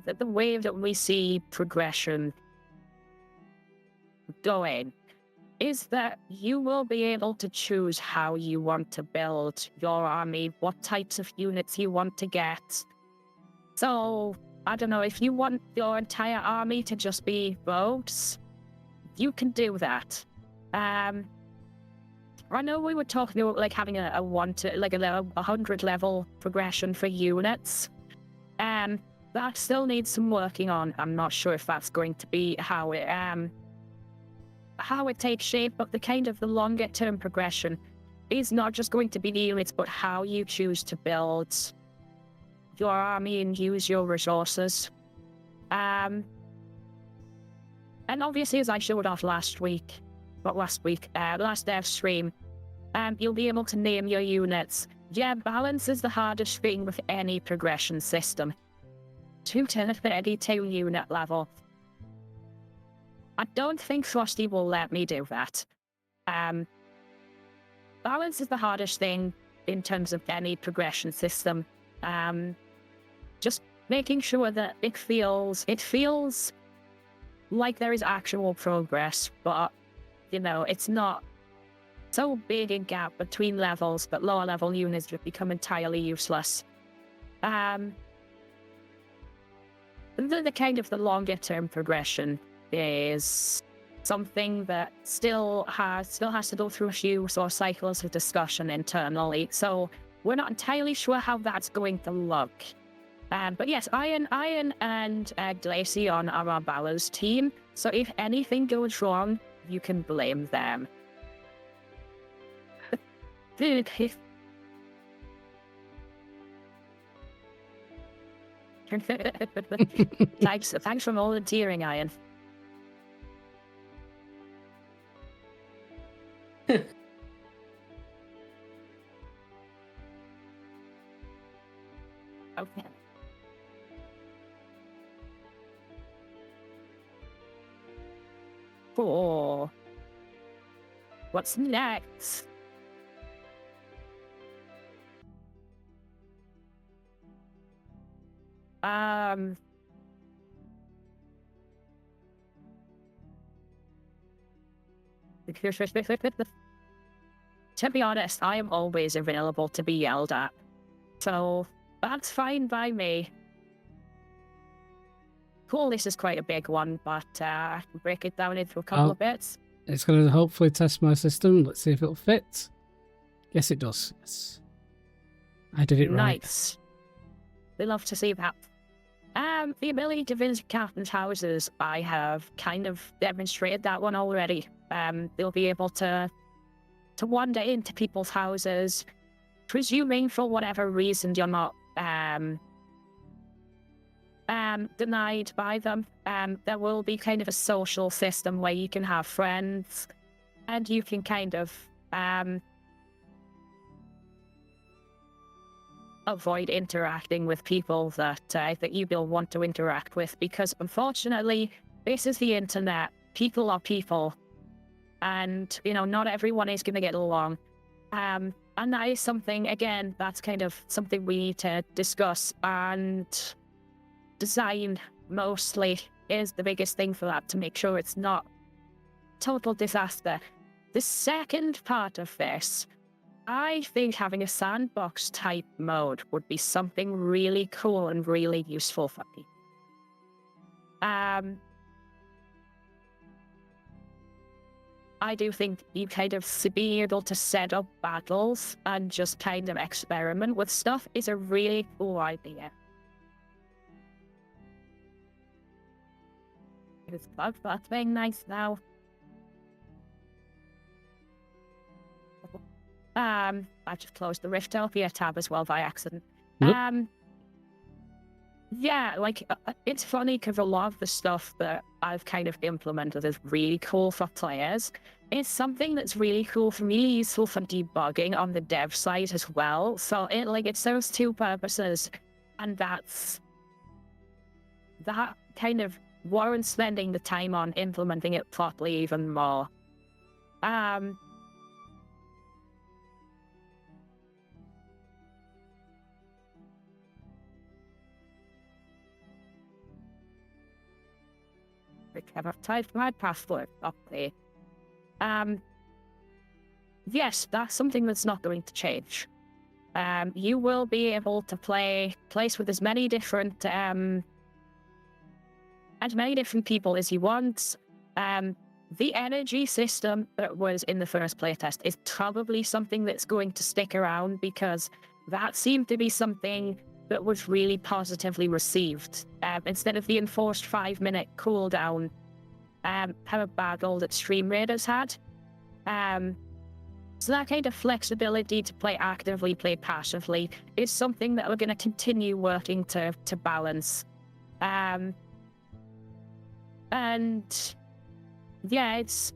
the way that we see progression going is that you will be able to choose how you want to build your army, what types of units you want to get. So, I don't know, if you want your entire army to just be rogues, you can do that. I know we were talking about like having a 100 level progression for units. That still needs some working on. I'm not sure if that's going to be how it takes shape, but the longer term progression is not just going to be the units, but how you choose to build your army and use your resources. And obviously, as I showed off last dev stream, you'll be able to name your units. Yeah, balance is the hardest thing with any progression system. 2 to 32 unit level. I don't think Frosty will let me do that. Balance is the hardest thing in terms of any progression system. Just making sure that it feels like there is actual progress, but you know, it's not so big a gap between levels that lower level units just become entirely useless. The longer term progression is something that still has to go through a few sort of cycles of discussion internally. So we're not entirely sure how that's going to look. But yes, Iron and Glaceon are our Balor's team. So if anything goes wrong, you can blame them. Thanks for volunteering, Iron. Okay. Cool. What's next? To be honest, I am always available to be yelled at. So that's fine by me. Cool, this is quite a big one, but I can break it down into a couple of bits. It's going to hopefully test my system. Let's see if it'll fit. Yes, it does. Yes. I did it right. Nice. We love to see that. The ability to visit captain's houses, I have kind of demonstrated that one already. They'll be able to wander into people's houses, presuming for whatever reason you're not denied by them. There will be kind of a social system where you can have friends, and you can kind of avoid interacting with people that you will want to interact with, because unfortunately, this is the internet. People are people, and not everyone is going to get along. And that is something, again, that's kind of something we need to discuss, and design mostly is the biggest thing for that, to make sure it's not total disaster. The second part of this, I think having a sandbox type mode would be something really cool and really useful for people. I do think you kind of being able to set up battles and just kind of experiment with stuff is a really cool idea. It's that's being nice now. I just closed the Riftopia tab as well by accident. Yep. Yeah, it's funny because a lot of the stuff that I've kind of implemented is really cool for players. It's something that's really cool for me, useful for debugging on the dev side as well. So it serves two purposes, and that kind of warrants spending the time on implementing it properly even more. I've typed my password up there. Yes, that's something that's not going to change. You will be able to place with as many different people as you want. The energy system that was in the first playtest is probably something that's going to stick around, because that seemed to be something that was really positively received. Instead of the enforced 5-minute cooldown power battle that Stream Raiders had. So that kind of flexibility to play actively, play passively, is something that we're going to continue working to balance. And yeah, it's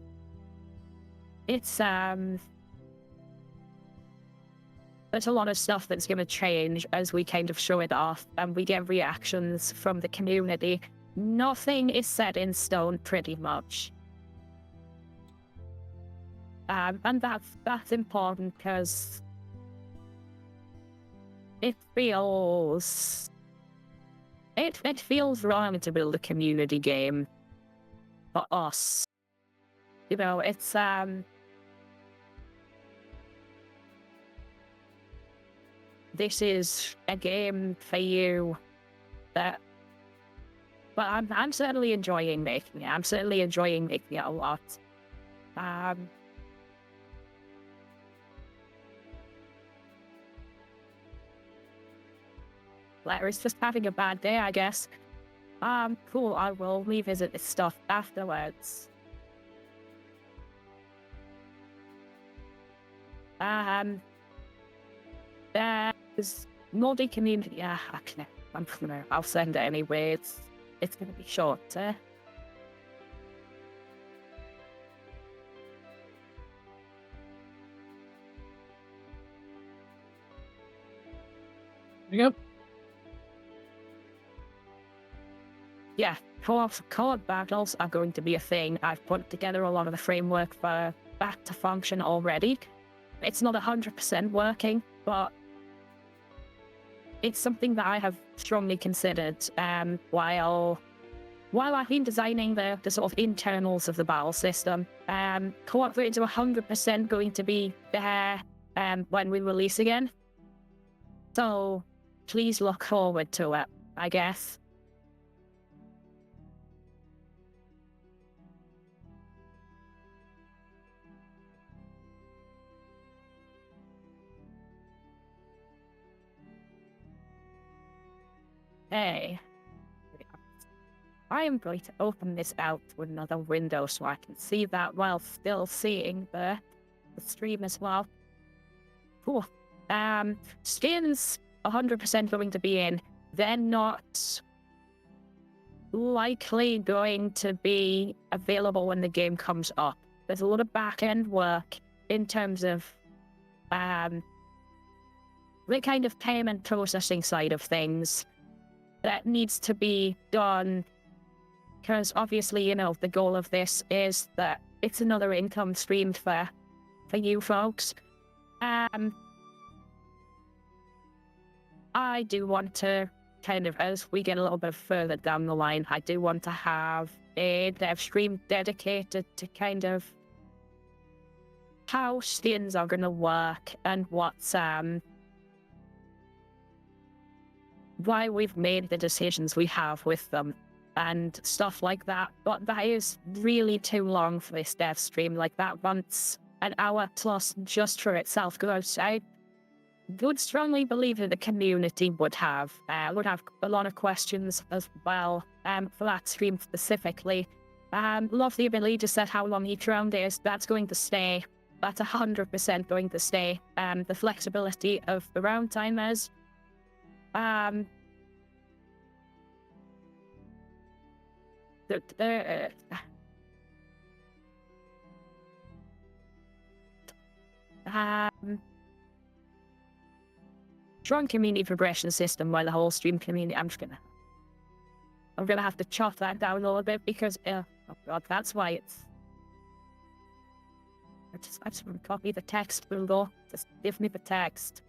there's a lot of stuff that's going to change as we kind of show it off and we get reactions from the community. Nothing is set in stone, pretty much. And that's important, because it feels wrong to build a community game for us. It's this is a game for you but I'm certainly enjoying making it. I'm certainly enjoying making it a lot. Larry's just having a bad day, I guess. Cool, I will revisit this stuff afterwards. There's Nordic community. Yeah, actually, I'll send it anyway. It's gonna be short. There you go. Yeah, co-op battles are going to be a thing. I've put together a lot of the framework for that to function already. It's not 100% working, but it's something that I have strongly considered while while I've been designing the sort of internals of the battle system, co-op rates are 100% going to be there when we release again. So please look forward to it, I guess. Hey. I am going to open this out to another window so I can see that while still seeing the stream as well. Cool. Skins 100% going to be in. They're not likely going to be available when the game comes up. There's a lot of back-end work in terms of the kind of payment processing side of things that needs to be done. Because obviously, you know, the goal of this is that it's another income stream for you folks. I do want to kind of, as we get a little bit further down the line, I do want to have a dev stream dedicated to kind of how skins are going to work and what's why we've made the decisions we have with them and stuff like that. But that is really too long for this dev stream. Like, that wants an hour plus just for itself, because I would strongly believe that the community would have a lot of questions as well for that stream specifically. Love the ability to set how long each round is. That's going to stay. That's 100% going to stay. The flexibility of the round timers. Strong community progression system by the whole stream community. I'm gonna have to chop that down a little bit because oh god, that's why it's. I just want to copy the text, Google. Just give me the text.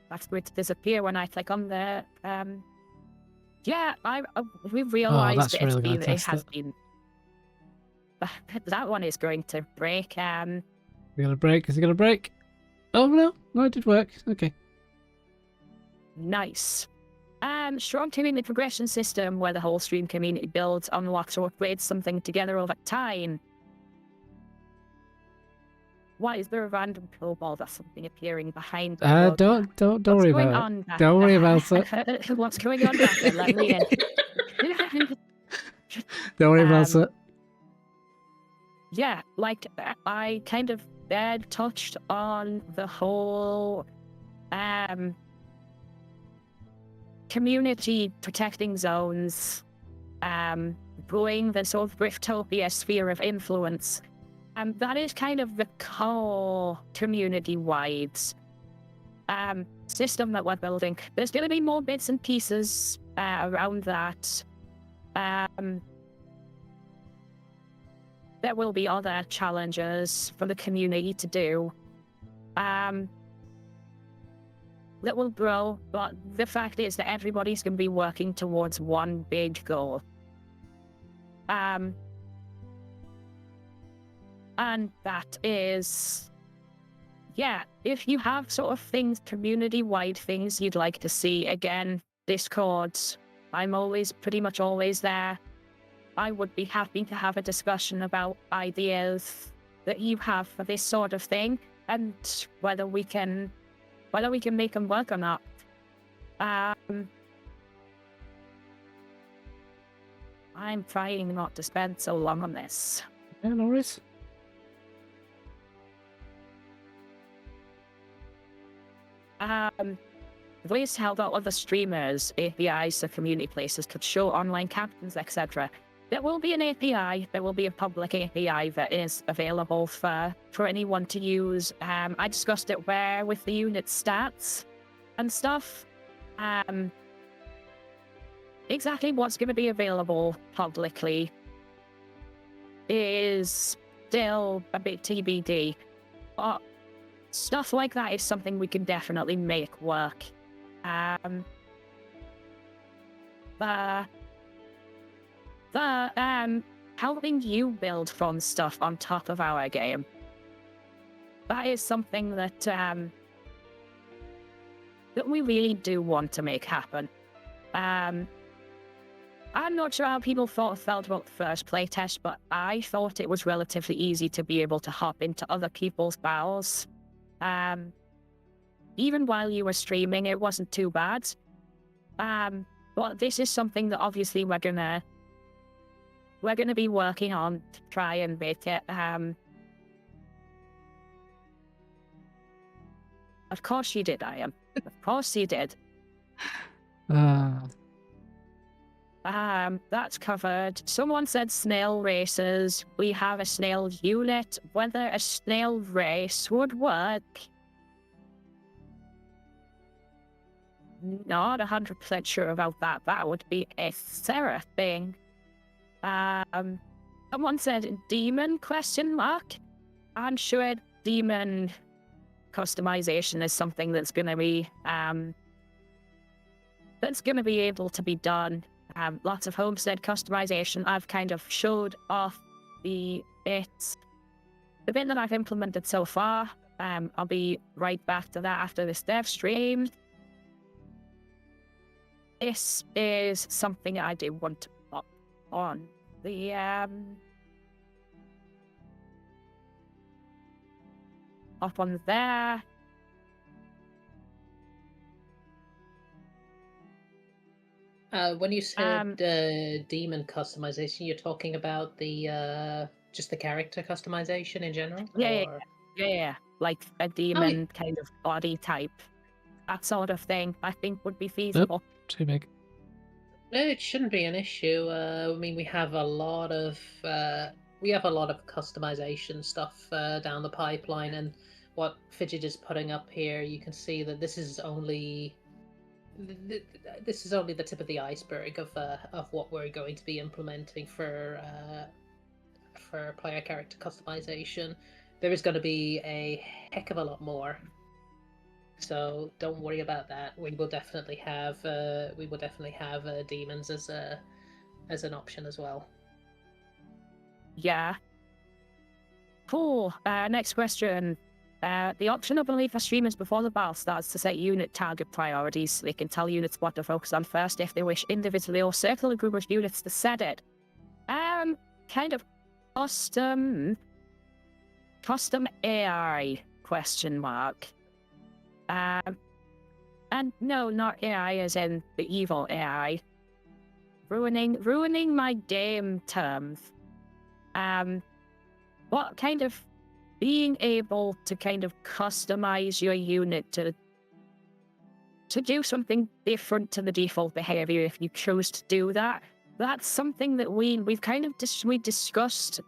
That's going to disappear when I click on the yeah, we realized that's really gonna it has been. That one is going to break. We got a break. Is it gonna break? Oh no, it did work. Okay. Nice. Strong community progression system where the whole stream community builds, unlocks, or upgrades something together over time. Why is there a random kobold or something appeering behind the don't worry about it. Don't worry about it. What's going on back there? Let me in. Don't worry about it. Yeah, like, I kind of touched on the whole community protecting zones, growing the sort of Riftopia sphere of influence. And that is kind of the core community-wide system that we're building. There's going to be more bits and pieces around that. There will be other challenges for the community to do that will grow, but the fact is that everybody's going to be working towards one big goal. And that is, yeah, if you have sort of things, community-wide things you'd like to see, again, Discord, I'm pretty much always there. I would be happy to have a discussion about ideas that you have for this sort of thing, and whether we can make them work or not. I'm trying not to spend so long on this. Yeah, no worries. Ways to help out other streamers, APIs, or community places could show online captains, etc. There will be an API. There will be a public API that is available for anyone to use. I discussed it with the unit stats and stuff. Exactly what's going to be available publicly is still a bit TBD, but stuff like that is something we can definitely make work. helping you build fun stuff on top of our game. That is something that we really do want to make happen. I'm not sure how people felt about the first playtest, but I thought it was relatively easy to be able to hop into other people's battles. Even while you were streaming, it wasn't too bad. But this is something that obviously we're gonna be working on to try and make it. Of course you did, Ian. Of course you did. That's covered. Someone said snail races. We have a snail unit. Whether a snail race would work, not 100% sure about that. That would be a Sarah thing. Someone said demon ? I'm sure demon customization is something that's gonna be able to be done. Lots of homestead customization. I've kind of showed off the bit that I've implemented so far. I'll be right back to that after this dev stream. This is something I do want to pop on the up on there. When you said demon customization, you're talking about the just the character customization in general? Yeah, like a demon kind of body type. That sort of thing, I think would be feasible. Too big. No, it shouldn't be an issue. I mean, we have a lot of customization stuff down the pipeline, and what Fidget is putting up here, you can see that this is only the tip of the iceberg of what we're going to be implementing for player character customization. There is going to be a heck of a lot more. So don't worry about that. We will definitely have demons as an option as well. Yeah. Cool. Next question. The option of belief for streamers before the battle starts to set unit target priorities so they can tell units what to focus on first if they wish individually, or circle a group of units to set it. Kind of custom AI ? And no, not AI as in the evil AI. Ruining my game terms. What kind of being able to kind of customize your unit to do something different to the default behavior if you choose to do that. That's something that we've kind of discussed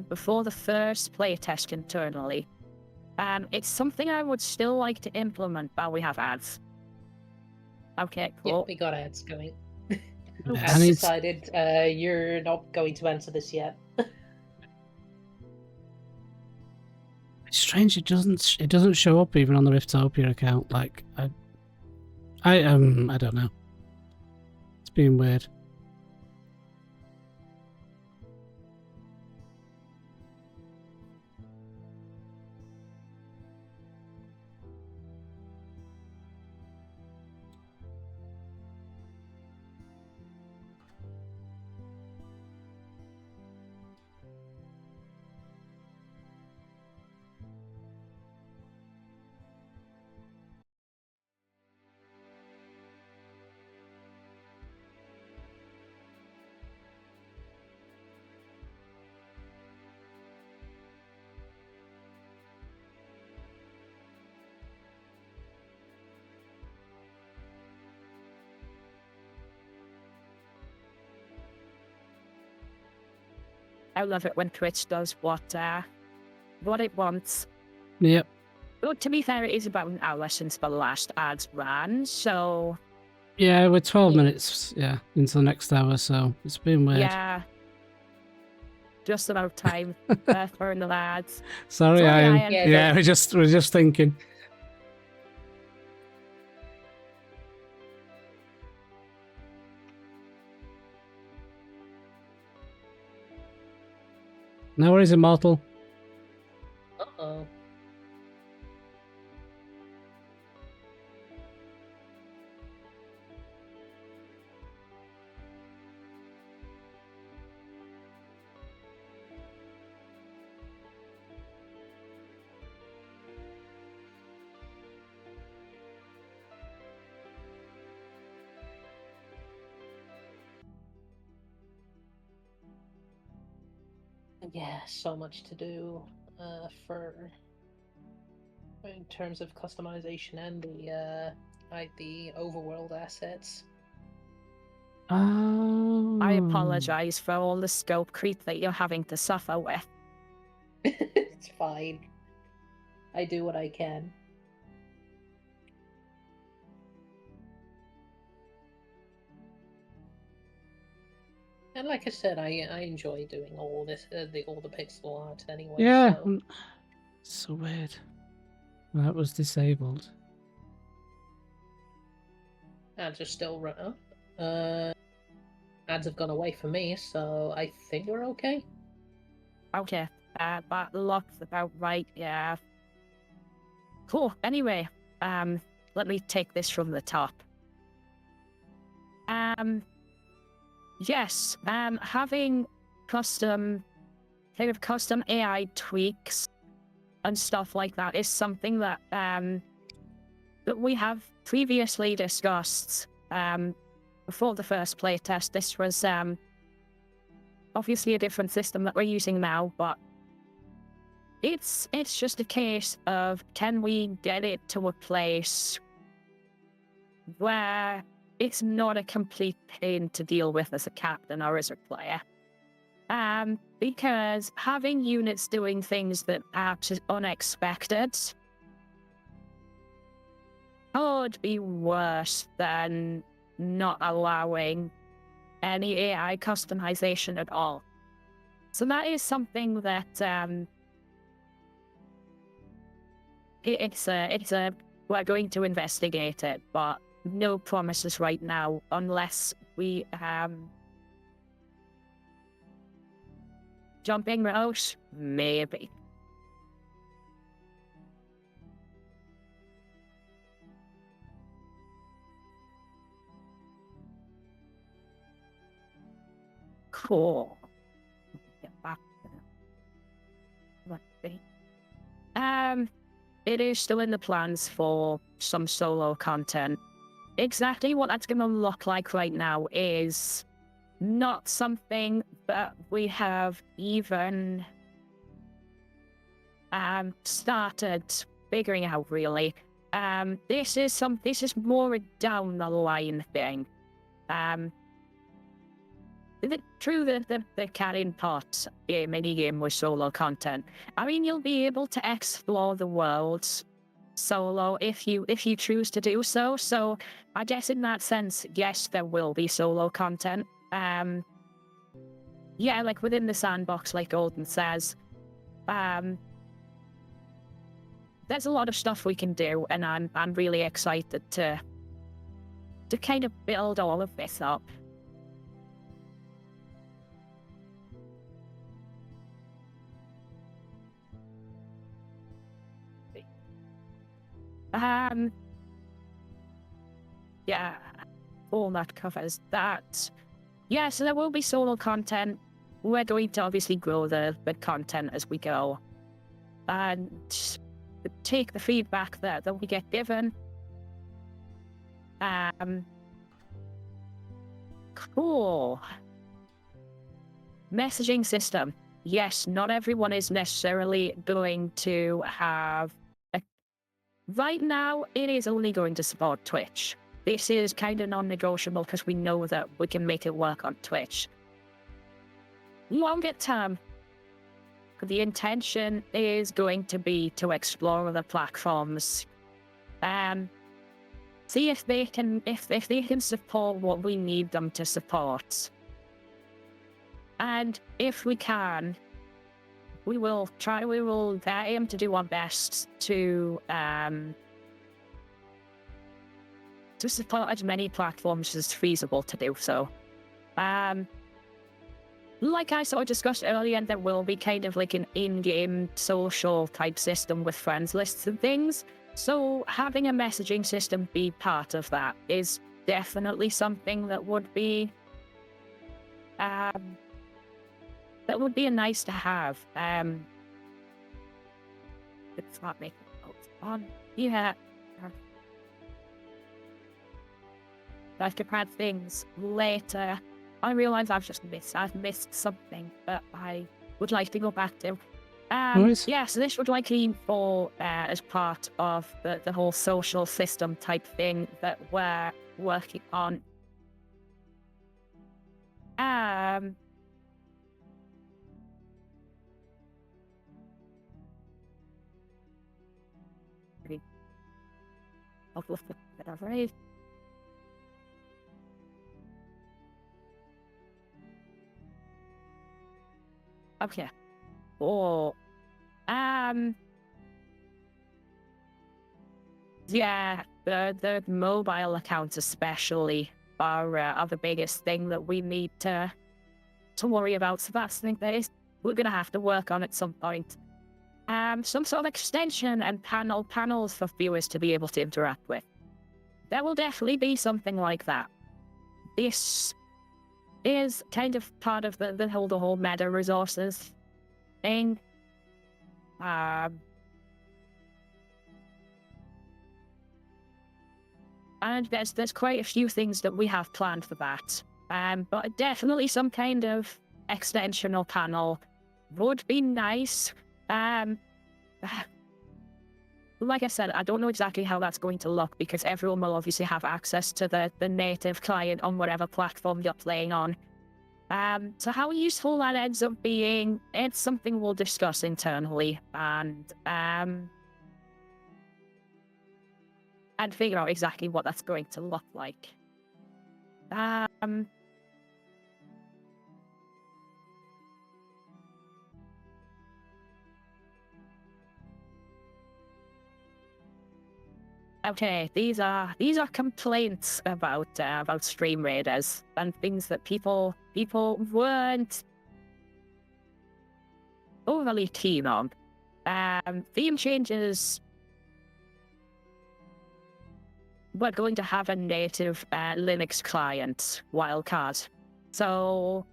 before the first playtest internally. It's something I would still like to implement while we have ads. Okay, cool. Yeah, we got ads going. Yeah, As decided, you're not going to answer this yet. It's strange. It doesn't show up even on the Riftopia account. Like I don't know. It's been weird. I love it when Twitch does what it wants. Yep. But to be fair, it is about an hour since the last ads ran, so... Yeah, we're 12 minutes into the next hour, so it's been weird. Yeah. Just about time for the lads. Sorry, Ian. Yeah, Yeah, we're just thinking. No worries, Immortal. Uh-oh. Yeah, so much to do for in terms of customization and the overworld assets. Oh. I apologize for all the scope creep that you're having to suffer with. It's fine. I do what I can. And like I said, I enjoy doing all this, all the pixel art anyway. Yeah. So. So weird. That was disabled. Ads are still running. Ads have gone away for me, so I think we're okay. Okay, that looks about right, yeah. Cool, anyway, let me take this from the top. Yes, having custom AI tweaks and stuff like that is something that, that we have previously discussed, before the first playtest. This was, obviously a different system that we're using now, but it's just a case of, can we get it to a place where it's not a complete pain to deal with as a captain or as a player? Because having units doing things that are just unexpected could be worse than not allowing any AI customization at all. So that is something that we're going to investigate it, but no promises right now unless we jumping route, maybe. Cool. Get back there. Let's see. It is still in the plans for some solo content. Exactly what that's gonna look like right now is not something that we have even started figuring out really. This is more a down the line thing. Through the carrying part mini game with solo content, I mean, you'll be able to explore the world solo if you choose to do so. So I guess in that sense, yes, there will be solo content. Yeah, like within the sandbox, like Golden says, there's a lot of stuff we can do, and I'm really excited to kind of build all of this up. Yeah, all that covers that. Yeah, so there will be solo content. We're going to obviously grow the content as we go, and take the feedback that we get given. Cool. Messaging system. Yes, not everyone is necessarily going to have a... Right now, it is only going to support Twitch. This is kind of non-negotiable because we know that we can make it work on Twitch. Longer term, the intention is going to be to explore other platforms. See if they can support what we need them to support. And if we can, we will aim to do our best to support as many platforms as feasible to do so. like I sort of discussed earlier, there will be kind of like an in-game social type system with friends lists and things. So having a messaging system be part of that is definitely something that would be a nice to have. It's not making notes on. Yeah. I could add things later. I realise I've missed something that I would like to go back to. Nice. Yeah, so this would likely fall as part of the whole social system type thing that we're working on. I'll look at that, right? Okay. Oh. Yeah, the mobile accounts especially are the biggest thing that we need to worry about. So that's the thing that is we're gonna have to work on at some point. Some sort of extension and panels for viewers to be able to interact with. There will definitely be something like that. This is kind of part of the whole meta resources thing. And there's quite a few things that we have planned for that. But definitely some kind of extension or panel would be nice. Like I said, I don't know exactly how that's going to look because everyone will obviously have access to the native client on whatever platform you're playing on. So how useful that ends up being, it's something we'll discuss internally and figure out exactly what that's going to look like. Okay, these are complaints about Stream Raiders and things that people weren't overly keen on. Theme changes. We're going to have a native Linux client, Wildcard, so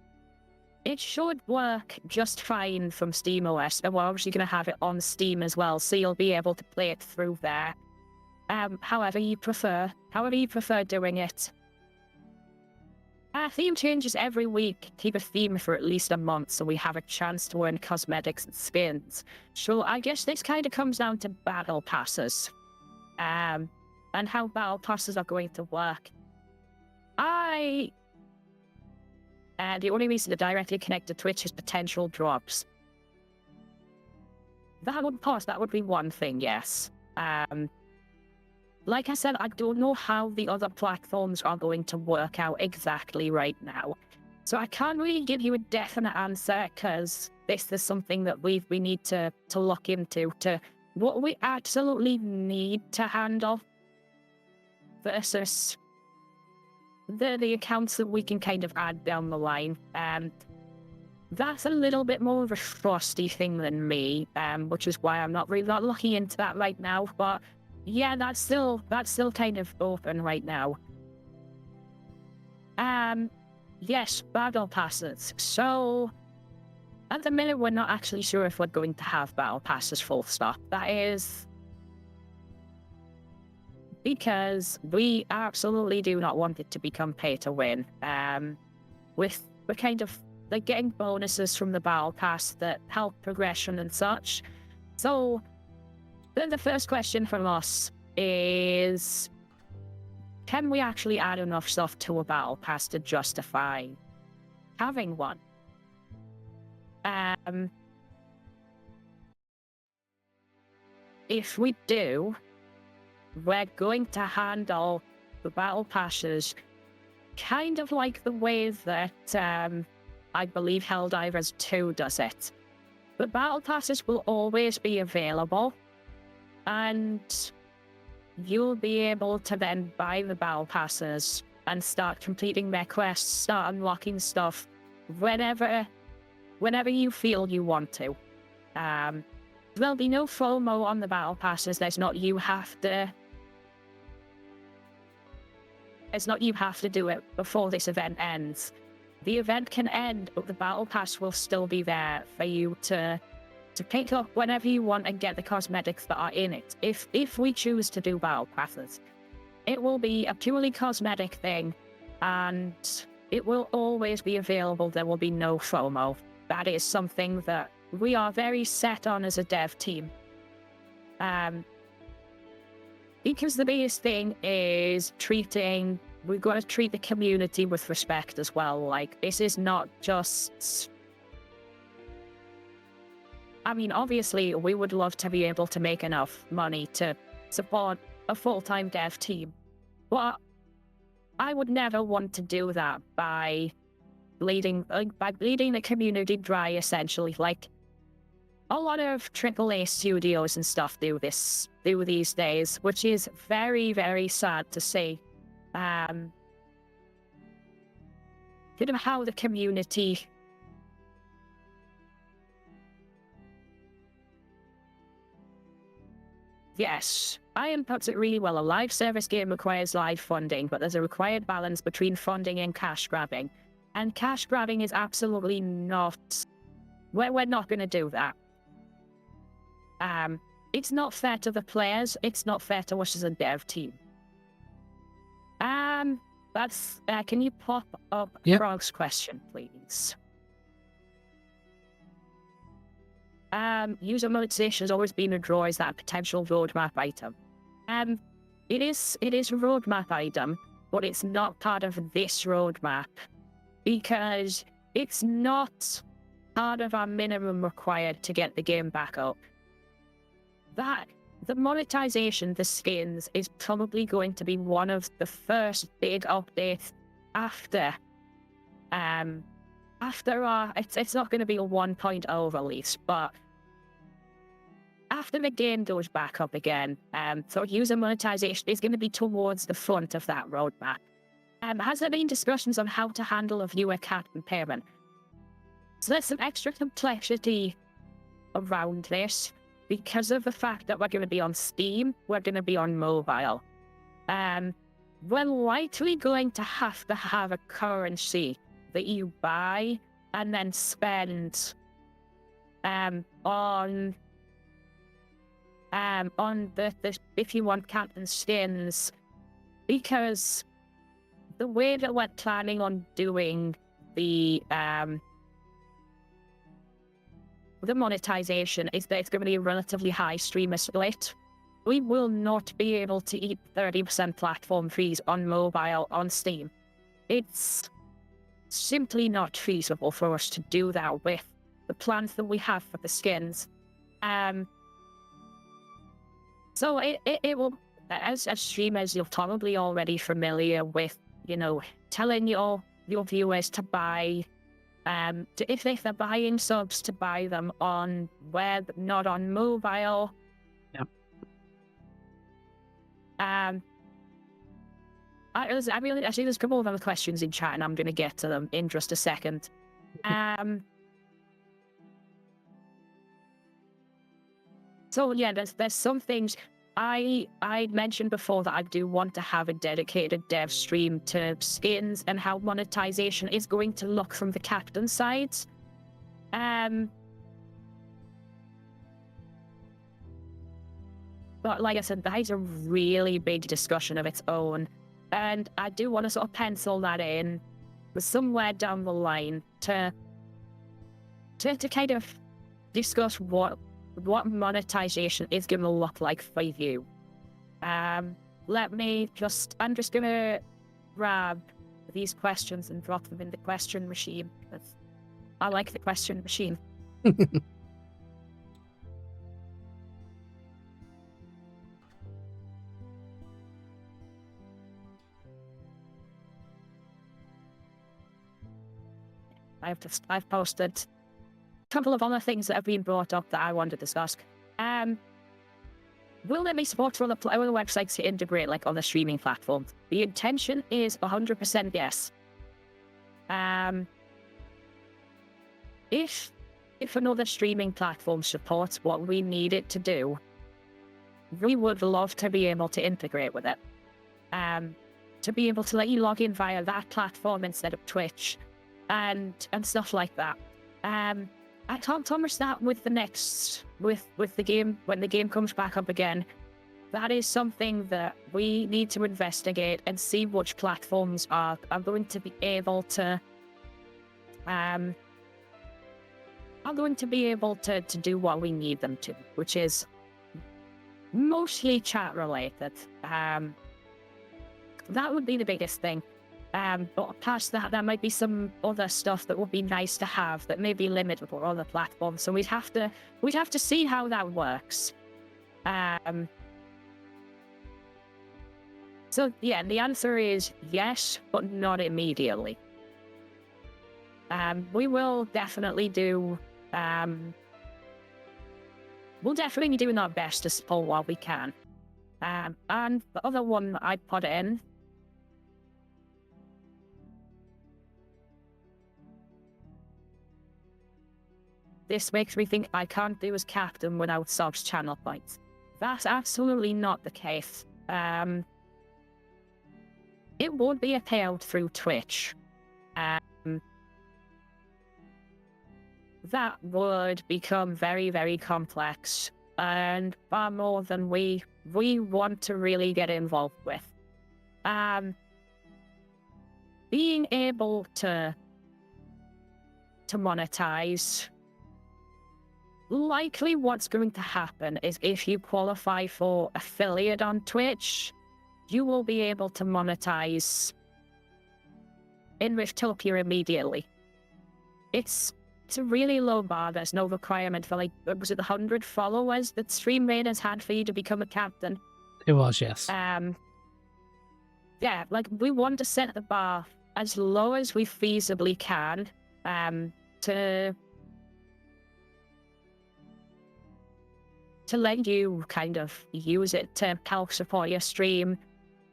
it should work just fine from SteamOS, and we're obviously going to have it on Steam as well, so you'll be able to play it through there. However you prefer doing it. Theme changes every week. Keep a theme for at least a month so we have a chance to earn cosmetics and skins. So I guess this kind of comes down to battle passes. And how battle passes are going to work. The only reason to directly connect to Twitch is potential drops. That would be one thing, yes. Like I said, I don't know how the other platforms are going to work out exactly right now. So I can't really give you a definite answer because this is something that we need to look into to what we absolutely need to handle versus the accounts that we can kind of add down the line. That's a little bit more of a frosty thing than me, which is why I'm not looking into that right now, but yeah, that's still kind of open right now. Yes, battle passes. So at the minute, we're not actually sure if we're going to have battle passes full stop. That is because we absolutely do not want it to become pay to win. We're kind of like getting bonuses from the battle pass that help progression and such. So then the first question from us is, can we actually add enough stuff to a battle pass to justify having one? If we do, we're going to handle the battle passes kind of like the way that I believe Helldivers 2 does it. The battle passes will always be available, and you'll be able to then buy the battle passes and start completing their quests, start unlocking stuff whenever whenever you feel you want to. There'll be no FOMO on the battle passes. It's not you have to do it before this event ends. The event can end, but the battle pass will still be there for you to pick up whenever you want and get the cosmetics that are in it. If we choose to do battle passes, it will be a purely cosmetic thing, and it will always be available. There will be no FOMO. That is something that we are very set on as a dev team. Because the biggest thing is we've got to treat the community with respect as well. Like, this is not just... I mean, obviously, we would love to be able to make enough money to support a full-time dev team. But I would never want to do that by bleeding the community dry, essentially. Like, a lot of AAA studios and stuff do these days, which is very, very sad to see. You know how the community... Yes, Ian puts it really well. A live service game requires live funding, but there's a required balance between funding and cash grabbing. And cash grabbing is absolutely not... We're not going to do that. It's not fair to the players. It's not fair to us as a dev team. That's... can you pop up Frog's question, please? User monetization has always been a draw. Is that a potential roadmap item? It is a roadmap item, but it's not part of this roadmap because it's not part of our minimum required to get the game back up. The monetization, the skins, is probably going to be one of the first big updates after our... It's not going to be a 1.0 release, but after the game goes back up again, so user monetization is going to be towards the front of that roadmap. Has there been discussions on how to handle a viewer cap impairment? So there's some extra complexity around this because of the fact that we're going to be on Steam, we're going to be on mobile. We're likely going to have a currency that you buy and then spend on the if you want Captain skins, because the way that we're planning on doing the monetization is that it's going to be a relatively high streamer split. We will not be able to eat 30% platform fees on mobile on Steam. It's simply not feasible for us to do that with the plans that we have for the skins. So it will, as streamers, you're probably already familiar with, telling your viewers to buy, if they're buying subs, to buy them on web, not on mobile. Yep. There's a couple of other questions in chat, and I'm going to get to them in just a second. So yeah, there's some things I mentioned before that I do want to have a dedicated dev stream to skins and how monetization is going to look from the captain side. But like I said, that is a really big discussion of its own. And I do want to sort of pencil that in somewhere down the line to kind of discuss what monetization is going to look like for you. I'm just going to grab these questions and drop them in the question machine, because I like the question machine. I've posted a couple of other things that have been brought up that I want to discuss. Will there be support for other websites to integrate, like on the streaming platform? The intention is 100% yes. if another streaming platform supports what we need it to do, we would love to be able to integrate with it. To be able to let you log in via that platform instead of Twitch, and stuff like that. I can't promise that with the next with the game when the game comes back up again. That is something that we need to investigate and see which platforms are going to be able to do what we need them to, which is mostly chat related. That would be the biggest thing. But past that, there might be some other stuff that would be nice to have that may be limited for other platforms. So we'd have to see how that works. So yeah, the answer is yes, but not immediately. We will definitely do. We'll definitely be doing our best to support what we can. And the other one I put in. This makes me think I can't do as captain without subs channel points. That's absolutely not the case. It would be a payout through Twitch. That would become very, very complex and far more than we want to really get involved with. Being able to monetize, likely what's going to happen is if you qualify for affiliate on Twitch, you will be able to monetize in Riftopia immediately. It's a really low bar. There's no requirement for, like, was it 100 followers that Stream Raiders had for you to become a captain? It was, yes. Yeah, like, we want to set the bar as low as we feasibly can, to let you kind of use it to help support your stream,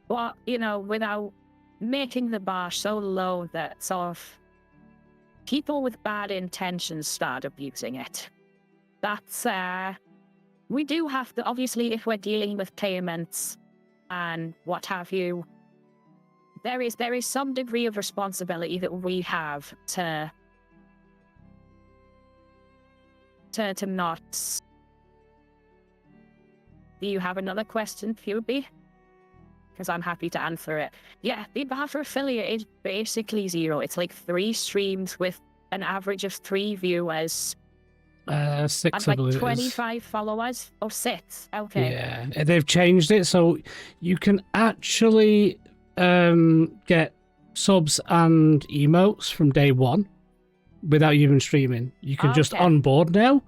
but, you know, without making the bar so low that sort of people with bad intentions start abusing it. That's, we do have to, obviously, if we're dealing with payments and what have you, there is some degree of responsibility that we have to not. Do you have another question, Phoebe? Because I'm happy to answer it. Yeah, the bar for affiliate is basically 0. It's like 3 streams with an average of 3 viewers. 6, and I like believe 25 followers? Oh, 6. Okay. Yeah, they've changed it, so you can actually get subs and emotes from day 1 without you even streaming. You can just onboard now.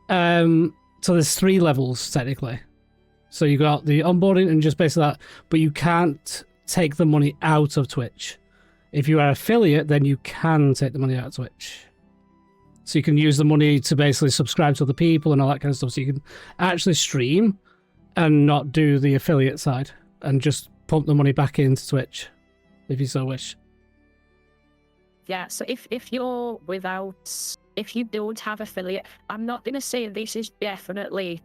So there's 3 levels, technically. So you got the onboarding and just basically that, but you can't take the money out of Twitch. If you are affiliate, then you can take the money out of Twitch. So you can use the money to basically subscribe to other people and all that kind of stuff. So you can actually stream and not do the affiliate side and just pump the money back into Twitch, if you so wish. Yeah, so if you're without, if you don't have affiliate, I'm not going to say this is definitely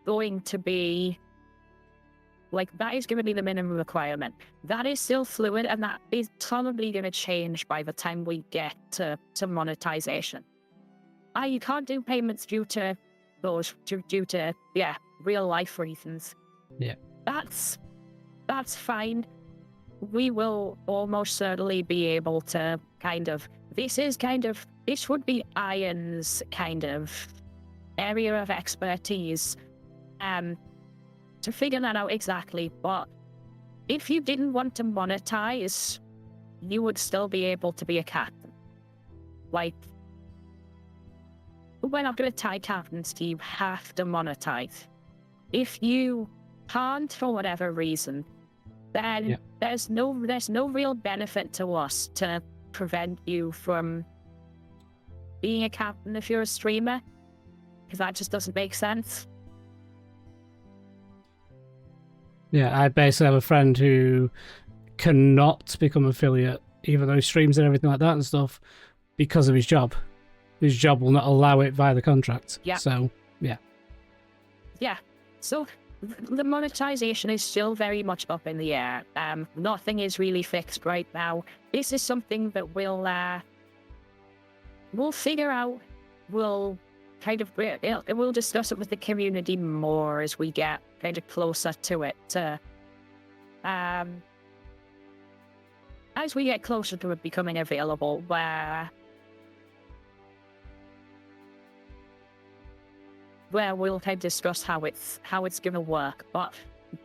going to be, like, that is going to be the minimum requirement. That is still fluid, and that is probably going to change by the time we get to monetization. You can't do payments due to those, due to, yeah, real life reasons. Yeah. That's fine. We will almost certainly be able to this would be Iron's kind of area of expertise, to figure that out exactly. But if you didn't want to monetize, you would still be able to be a captain. Like, we're not going to tie captains to you have to monetize. If you can't for whatever reason, then there's no real benefit to us to prevent you from being a captain if you're a streamer, because that just doesn't make sense. Yeah, I basically have a friend who cannot become affiliate, even though he streams and everything like that and stuff, because of his job. His job will not allow it via the contract. Yeah. So, Yeah. So the monetization is still very much up in the air. Nothing is really fixed right now. This is something that we'll figure out. We'll we'll discuss it with the community more as we get kind of closer to it. As we get closer to it becoming available, where we'll kind of discuss how it's gonna work. But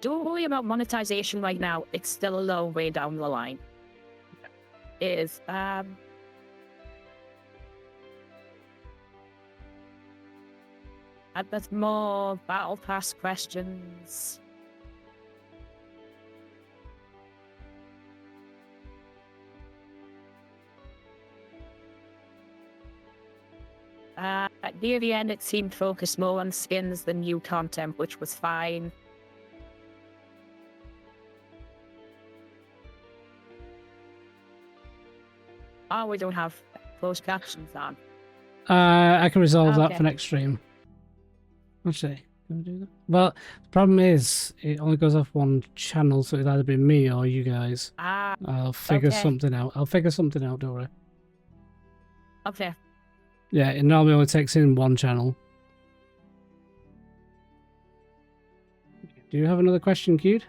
don't worry about monetization right now. It's still a long way down the line. It is and there's more battle pass questions. Near the end, it seemed focused more on skins than new content, which was fine. Oh, we don't have closed captions on. I can resolve that Okay. for next stream. Actually, can I do that? Well, the problem is, it only goes off one channel, so it'll either be me or you guys. I'll figure Okay. something out. Don't worry. Okay. Yeah, it normally only takes in one channel. Do you have another question queued?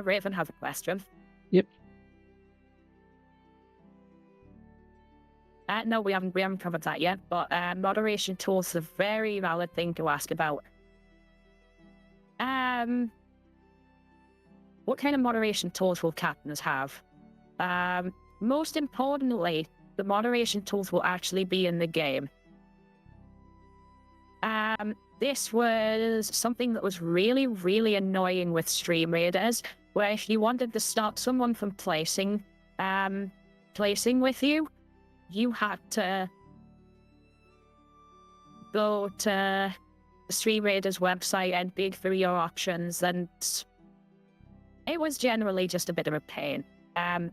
Raven has a question. Yep. No, we haven't covered that yet, but moderation tools is a very valid thing to ask about. What kind of moderation tools will captains have? Most importantly, the moderation tools will actually be in the game. This was something that was really, really annoying with Stream Raiders, where if you wanted to stop someone from placing with you, you had to go to the Stream Raiders website and dig through your options, and it was generally just a bit of a pain.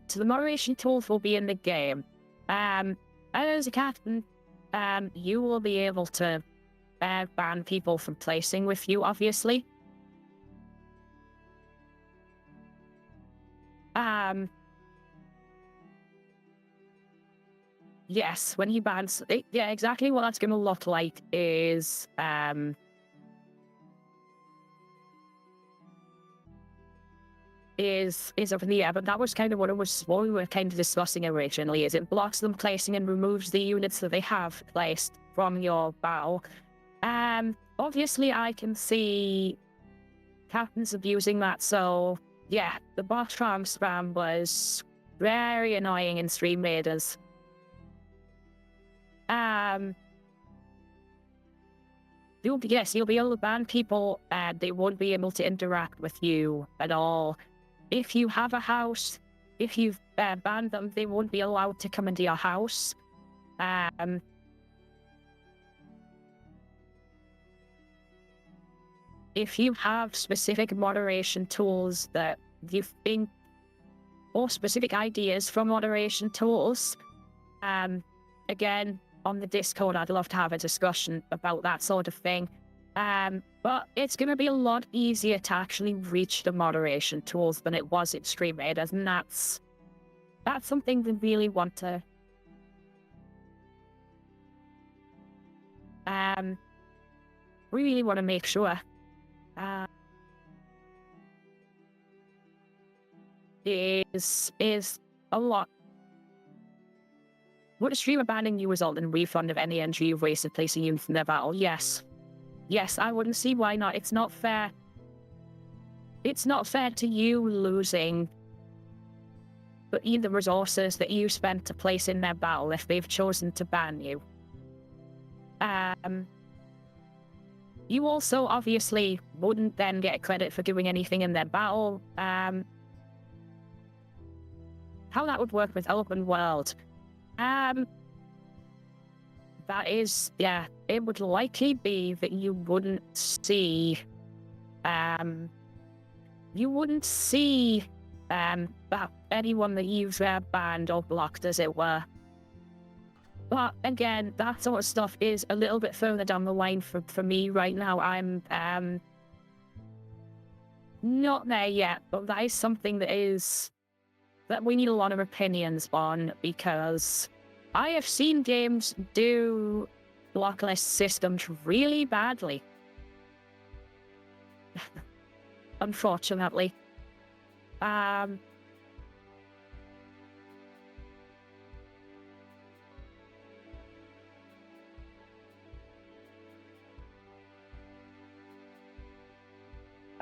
So the moderation tools will be in the game. As a captain, you will be able to ban people from placing with you, obviously. Yes, when he bans, yeah, exactly what that's going to look like is up in the air, but that was kind of what we were kind of discussing originally. Is it blocks them placing and removes the units that they have placed from your battle. Obviously, I can see captains abusing that. So yeah, the boss farm spam was very annoying in Stream Raiders. You'll be able to ban people, and they won't be able to interact with you at all. If you have a house, if you've banned them, they won't be allowed to come into your house. If you have specific moderation tools that you think, or specific ideas for moderation tools, again, on the Discord, I'd love to have a discussion about that sort of thing. But it's going to be a lot easier to actually reach the moderation tools than it was in Stream Raiders, and that's something we really want to we really want to make sure is a lot. Would a streamer banning you result in refund of any energy you've wasted placing units in their battle? Yes. Yes, I wouldn't see why not. It's not fair. It's not fair to you losing the resources that you spent to place in their battle if they've chosen to ban you. You also obviously wouldn't then get credit for doing anything in their battle. How that would work with Open World. That is, yeah, it would likely be that you wouldn't see But anyone that you've banned or blocked, as it were. But again, that sort of stuff is a little bit further down the line for me right now. I'm not there yet, but that is something that we need a lot of opinions on, because I have seen games do blocklist systems really badly. Unfortunately.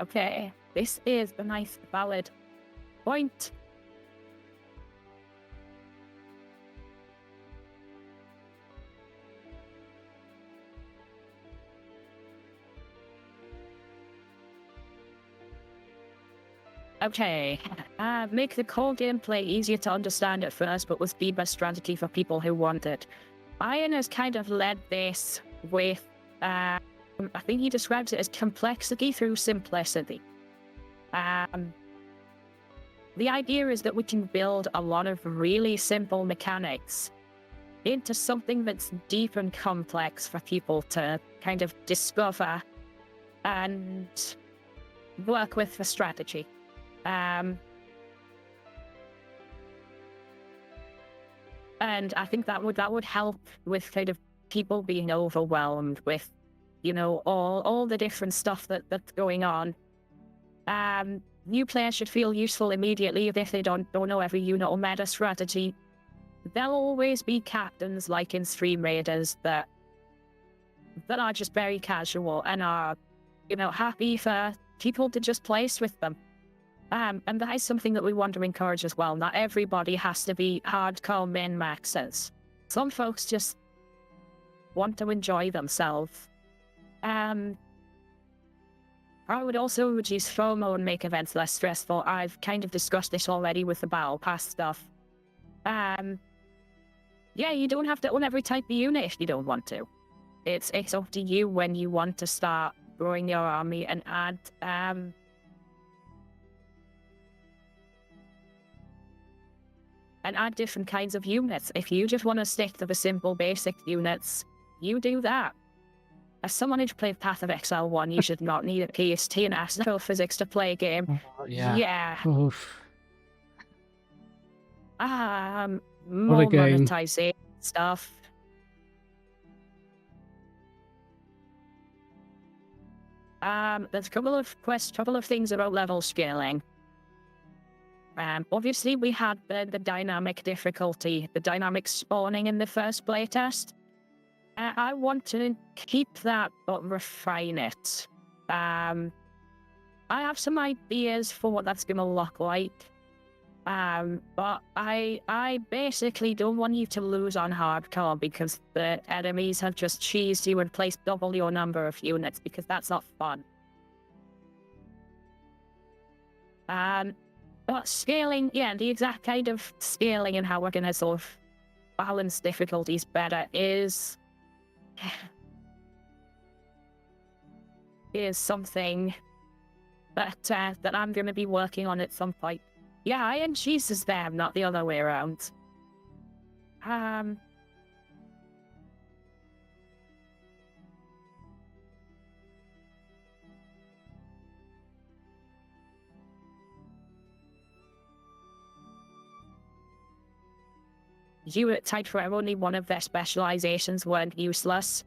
Okay, this is a nice valid point. Okay, make the core gameplay easier to understand at first, but with feedback strategy for people who want it. Iron has kind of led this with, I think he describes it as complexity through simplicity. The idea is that we can build a lot of really simple mechanics into something that's deep and complex for people to kind of discover and work with for strategy. And I think that would help with kind of people being overwhelmed with, you know, all the different stuff that's going on. New players should feel useful immediately if they don't know every unit or meta strategy. There'll always be captains like in Stream Raiders that are just very casual and are, you know, happy for people to just place with them. And that is something that we want to encourage as well. Not everybody has to be hardcore min-maxers. Some folks just want to enjoy themselves. I would also reduce FOMO and make events less stressful. I've kind of discussed this already with the Battle Pass stuff. Yeah, you don't have to own every type of unit if you don't want to. It's up to you when you want to start growing your army and add different kinds of units. If you just want to stick to the simple basic units, you do that. As someone who's played Path of Exile 1, you should not need a PST and astrophysics to play a game. Yeah. Oof. More game. monetization stuff. There's a couple of things about level scaling. Obviously, we had the dynamic difficulty, the dynamic spawning in the first playtest. I want to keep that, but refine it. I have some ideas for what that's going to look like. But I basically don't want you to lose on hardcore because the enemies have just cheesed you and placed double your number of units, because that's not fun. But scaling, yeah, the exact kind of scaling and how we're going to sort of balance difficulties better is something that I'm going to be working on at some point. Yeah, Iron Cheese is them, not the other way around. Unit type where only one of their specializations weren't useless.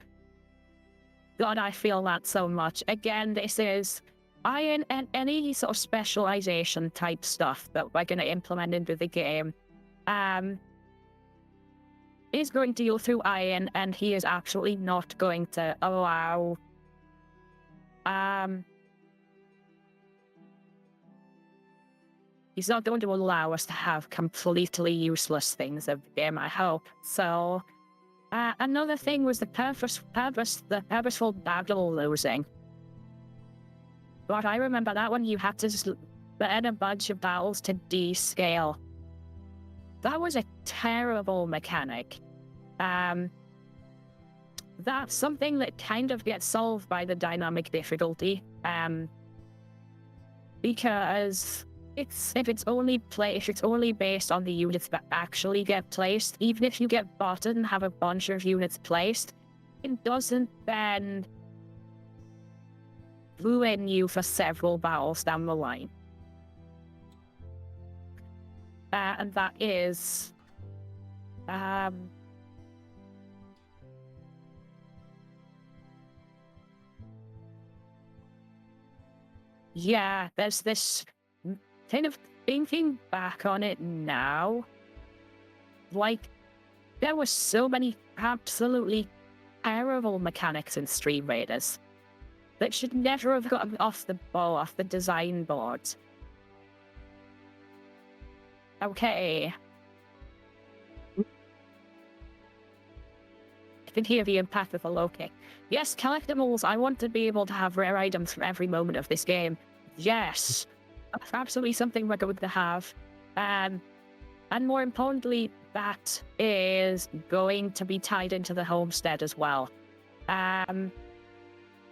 God, I feel that so much. Again, this is Iron and any sort of specialization type stuff that we're going to implement into the game. Is going to go through Iron, and he is absolutely not going to allow he's not going to allow us to have completely useless things of the game, I hope. So, another thing was the purposeful battle losing. But I remember that one, you had to just let a bunch of battles to descale. That was a terrible mechanic. That's something that kind of gets solved by the dynamic difficulty. Because if it's only based on the units that actually get placed, even if you get botted and have a bunch of units placed, it doesn't then ruin you for several battles down the line. And that is yeah, there's this kind of thinking back on it now, like, there were so many absolutely terrible mechanics in Stream Raiders that should never have gotten off the design board. Okay. I can hear the impact of the Loki. Yes, collectibles, I want to be able to have rare items from every moment of this game. Yes. That's absolutely something we're going to have. And more importantly, that is going to be tied into the homestead as well.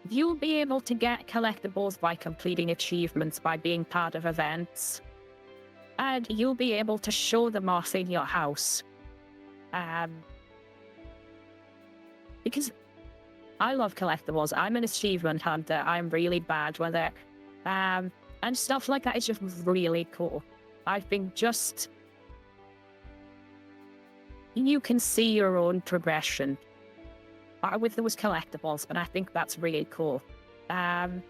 You'll be able to get collectibles by completing achievements, by being part of events. And you'll be able to show them off in your house. Because I love collectibles. I'm an achievement hunter. I'm really bad with it. And stuff like that is just really cool. I've been just... You can see your own progression with those collectibles, and I think that's really cool. I've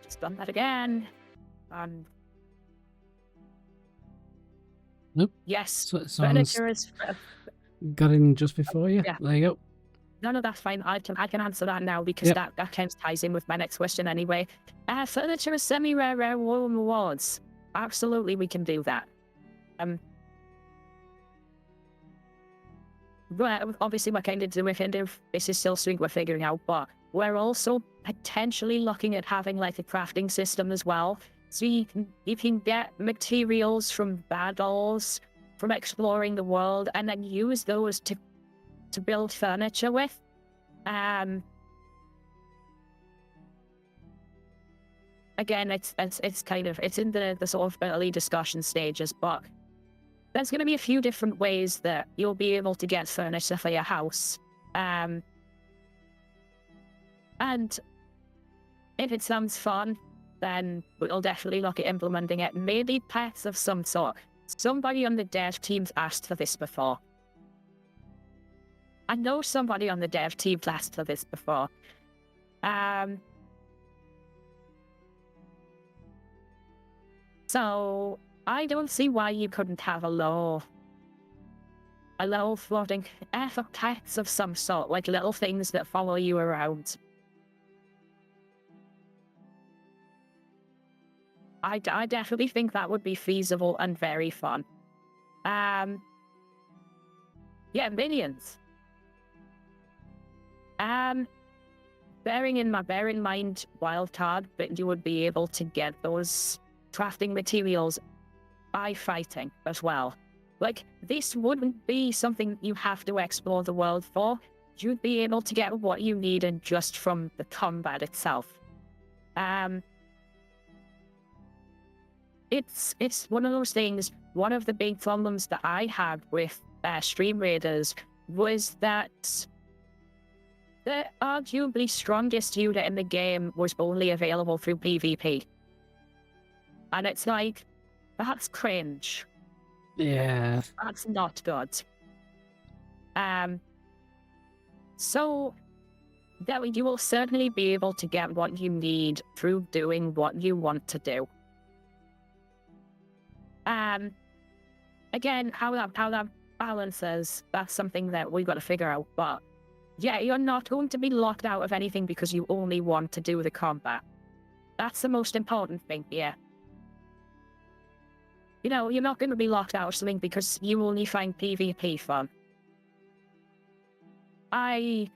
just done that again. Nope. Yes, Sounds furniture is... got in just before you. Yeah. There you go. No, that's fine. I can answer that now because that kind of ties in with my next question anyway. Furniture is semi-rare warm rewards. Absolutely, we can do that. But obviously, we're kind of this is still something we're figuring out, but we're also potentially looking at having like a crafting system as well. So you can get materials from battles, from exploring the world, and then use those to build furniture with. Again, it's in the sort of early discussion stages, but there's going to be a few different ways that you'll be able to get furniture for your house. And if it sounds fun, then we'll definitely look at implementing it. Maybe pets of some sort. Somebody on the dev team's asked for this before. I know somebody on the dev team asked for this before. So I don't see why you couldn't have a low floating for pets of some sort, like little things that follow you around. I definitely think that would be feasible and very fun. Yeah, minions. Bearing in mind wildcard, but you would be able to get those crafting materials by fighting as well. Like, this wouldn't be something you have to explore the world for. You'd be able to get what you need and just from the combat itself. It's one of those things. One of the big problems that I had with Stream Raiders was that the arguably strongest unit in the game was only available through PvP. And it's like, that's cringe. Yeah. That's not good. So that you will certainly be able to get what you need through doing what you want to do. Again, how that balances, that's something that we've got to figure out. But yeah, you're not going to be locked out of anything because you only want to do the combat. That's the most important thing here. You know, you're not going to be locked out of something because you only find PvP fun. I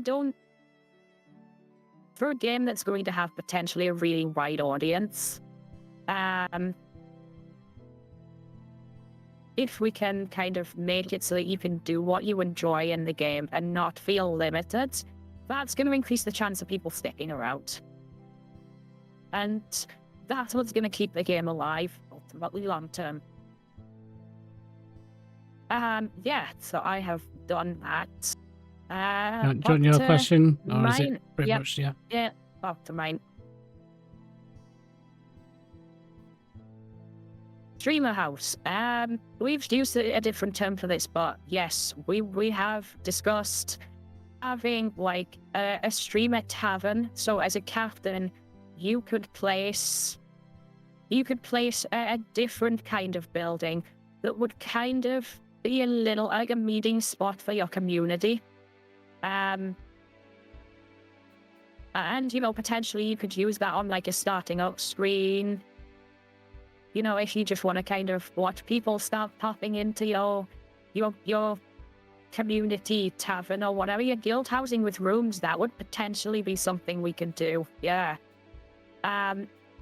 don't... For a game that's going to have potentially a really wide audience, if we can kind of make it so that you can do what you enjoy in the game and not feel limited, that's going to increase the chance of people sticking around. And that's what's going to keep the game alive, ultimately long term. Yeah, so I have done that. Do you want your question? Or is mine, it pretty yep. much, yeah? Yeah, back to mine. Streamer house. We've used a different term for this, but yes, we have discussed having like a streamer tavern. So as a captain, you could place a different kind of building that would kind of be a little like a meeting spot for your community. And potentially you could use that on like a starting up screen. If you just want to kind of watch people start popping into your community tavern or whatever, your guild housing with rooms, that would potentially be something we can do. Yeah.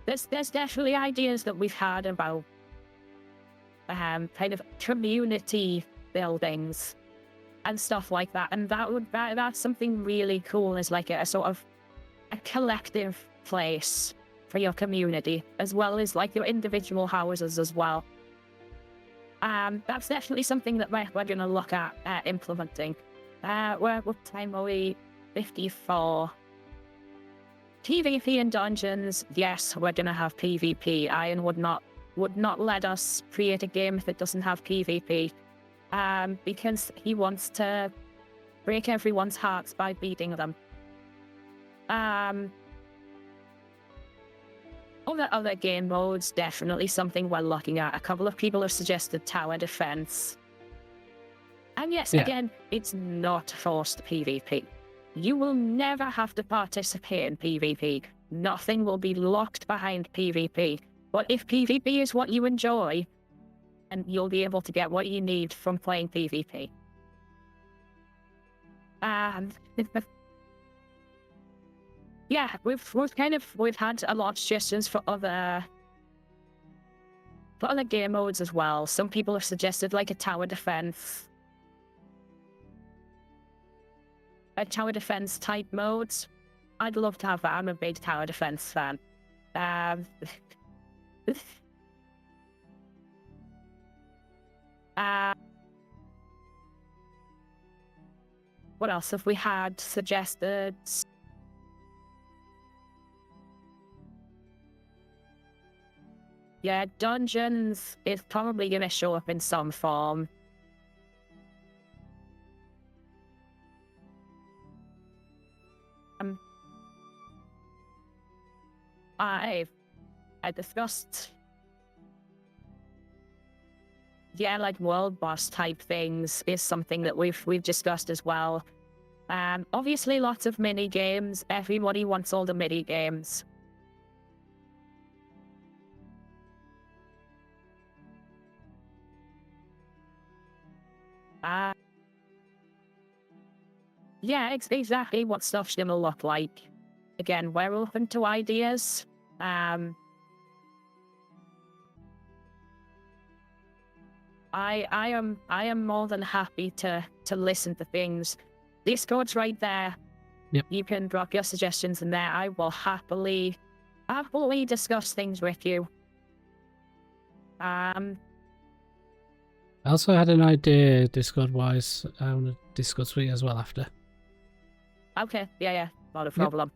There's definitely ideas that we've had about kind of community buildings and stuff like that, and that's something really cool, as like a sort of a collective place for your community, as well as like your individual houses as well. That's definitely something that we're going to look at implementing. What time are we? 54. PvP and dungeons, yes, we're going to have PvP. Iron would not let us create a game if it doesn't have PvP, because he wants to break everyone's hearts by beating them. Other game modes, definitely something we're looking at. A couple of people have suggested tower defense. And yes, again, it's not forced PvP. You will never have to participate in PvP. Nothing will be locked behind PvP. But if PvP is what you enjoy, and you'll be able to get what you need from playing PvP. Yeah, we've had a lot of suggestions for other game modes as well. Some people have suggested like a tower defense type modes. I'd love to have that. I'm a big tower defense fan. What else have we had suggested? Yeah, dungeons is probably going to show up in some form. I discussed, like world boss type things is something that we've discussed as well. Obviously, lots of mini games. Everybody wants all the mini games. Yeah, exactly what stuff's gonna look like. Again, we're open to ideas. I am more than happy to listen to things. Discord's right there. Yep. You can drop your suggestions in there. I will happily discuss things with you. I also had an idea Discord-wise. I want to discuss with you as well after. Okay, yeah, not a problem.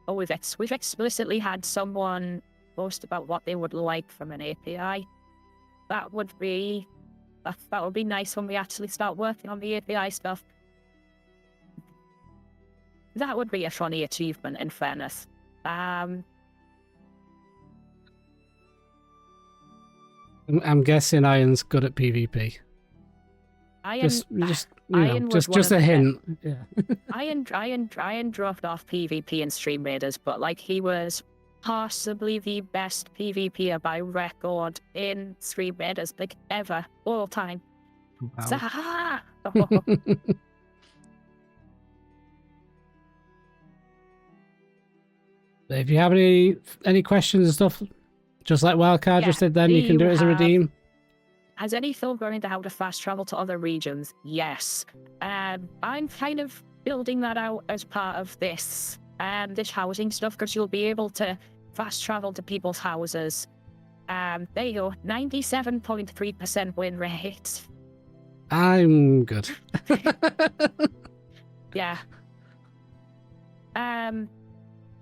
We've explicitly had someone post about what they would like from an API. That would be nice when we actually start working on the API stuff. That would be a funny achievement, in fairness. I'm guessing Iron's good at PvP. Just a hint. Yeah. Iron dropped off PvP in Stream Raiders, but like he was possibly the best PvPer by record in Stream Raiders, like ever, all time. Wow. So, If you have any questions and stuff, just like Wildcard Yeah, just did then, you can do it as a have- redeem. Has any thought gone into how to fast travel to other regions? Yes. I'm kind of building that out as part of this housing stuff, because you'll be able to fast travel to people's houses. There you go, 97.3% win rate. I'm good. Yeah.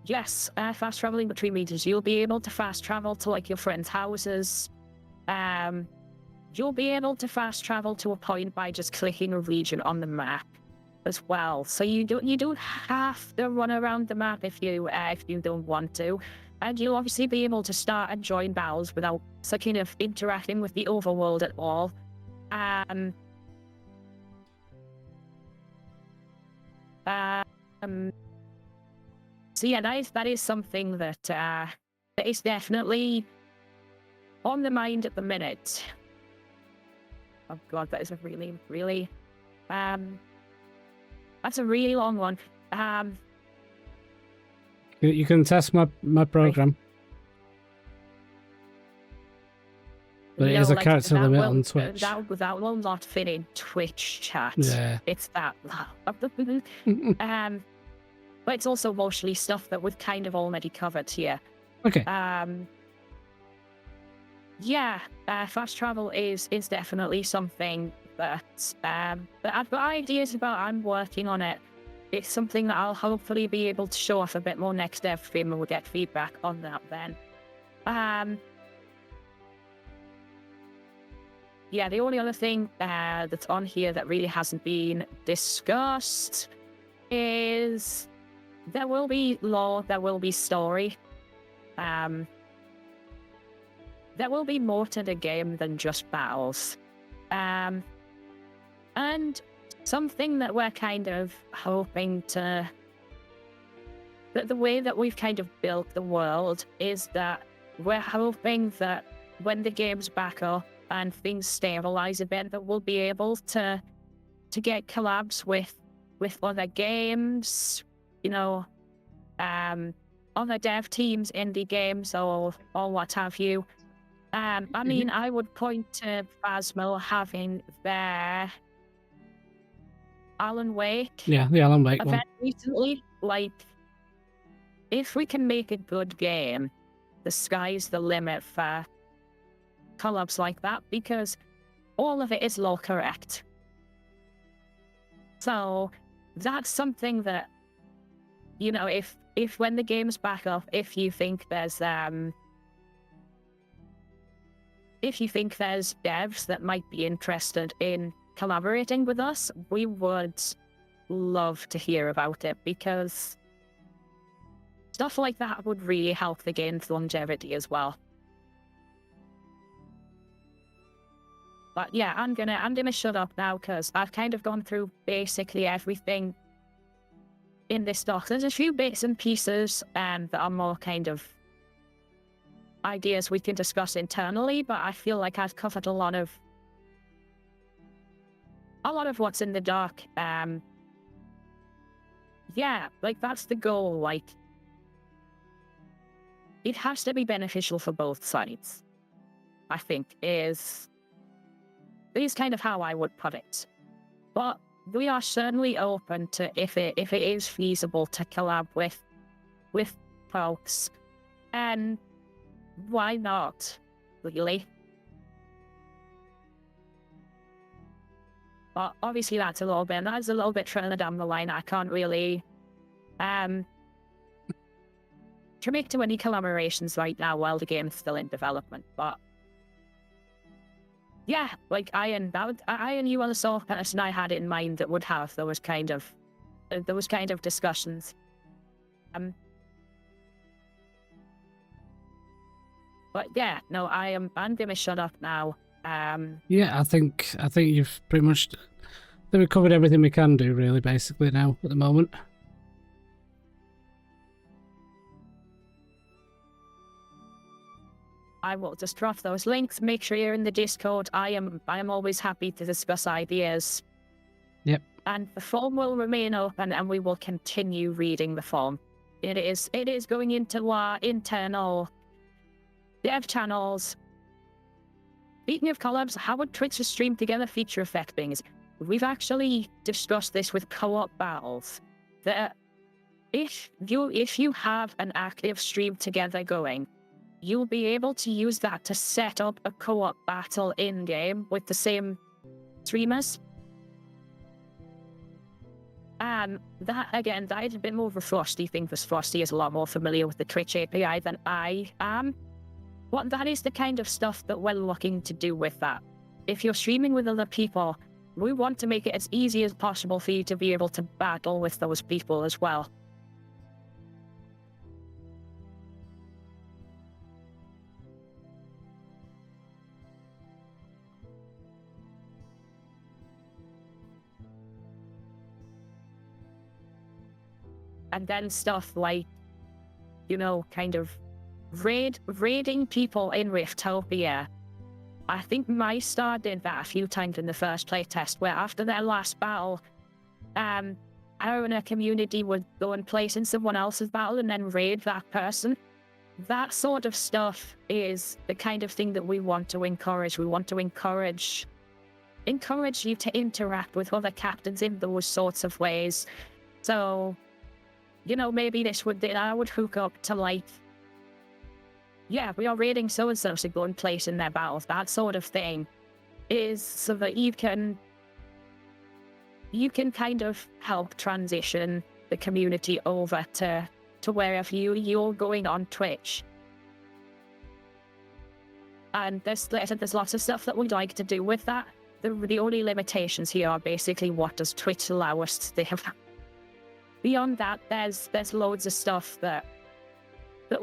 Yes, fast traveling between regions. You'll be able to fast travel to like your friends' houses. You'll be able to fast travel to a point by just clicking a region on the map as well. So you don't have to run around the map if you don't want to. And you'll obviously be able to start and join battles without kind of interacting with the overworld at all. So yeah, that is something that is definitely on the mind at the minute. Oh god, that is a really, really that's a really long one. You can test my program. But it is a character limit on Twitch. That will not fit in Twitch chat. Yeah. It's that. But it's also mostly stuff that we've kind of already covered here. Okay. Yeah, fast travel is definitely something that I've got ideas about. I'm working on it. It's something that I'll hopefully be able to show off a bit more next dev stream, and we'll get feedback on that then. Yeah, the only other thing that's on here that really hasn't been discussed is there will be lore, there will be story. There will be more to the game than just battles. And something that we're kind of hoping to... that the way that we've kind of built the world is that we're hoping that when the game's back up and things stabilize a bit, that we'll be able to get collabs with other games, you know, other dev teams, indie games, or what have you. I mean, I would point to Phasmo having their Alan Wake Yeah, the Alan Wake one. event recently. Like, if we can make a good game, the sky's the limit for collabs like that, because all of it is law correct. So that's something that, you know, if when the game's back up, if you think there's devs that might be interested in collaborating with us, we would love to hear about it, because stuff like that would really help the game's longevity as well. But yeah, I'm gonna shut up now, because I've kind of gone through basically everything in this doc. There's a few bits and pieces that are more kind of ideas we can discuss internally, but I feel like I've covered a lot of what's in the doc. Yeah, like that's the goal. Like, it has to be beneficial for both sides, I think, is kind of how I would put it. But we are certainly open to, if it is feasible, to collab with folks, and why not, really? But obviously that's a little bit further down the line. I can't really commit to any collaborations right now while the game's still in development. But yeah, like Ian, you are the sort of person I had in mind that would have those kind of discussions. But yeah, no, I'm gonna shut up now. Yeah, I think you've pretty much we've covered everything we can do, really, basically, now at the moment. I will just drop those links. Make sure you're in the Discord. I am always happy to discuss ideas. Yep. And the form will remain open, and we will continue reading the form. It is going into our internal dev channels. Speaking of collabs, how would Twitch stream together feature effect things? We've actually discussed this with co-op battles. That if you have an active stream together going, you'll be able to use that to set up a co-op battle in-game with the same streamers. That is a bit more of a Frosty thing, because Frosty is a lot more familiar with the Twitch API than I am. But that is the kind of stuff that we're looking to do with that. If you're streaming with other people, we want to make it as easy as possible for you to be able to battle with those people as well. And then stuff like, you know, kind of raiding people in Riftopia. I think my star did that a few times in the first playtest, where after their last battle, our in a community would go and place in someone else's battle and then raid that person. That sort of stuff is the kind of thing that we want to encourage. We want to encourage you to interact with other captains in those sorts of ways. So, you know, maybe I would hook up to, like, yeah, we are raiding so-and-so to go and place in their battles. That sort of thing is so that you can kind of help transition the community over to wherever you're going on Twitch. And there's lots of stuff that we'd like to do with that. The only limitations here are basically, what does Twitch allow us to do? Beyond that, there's loads of stuff that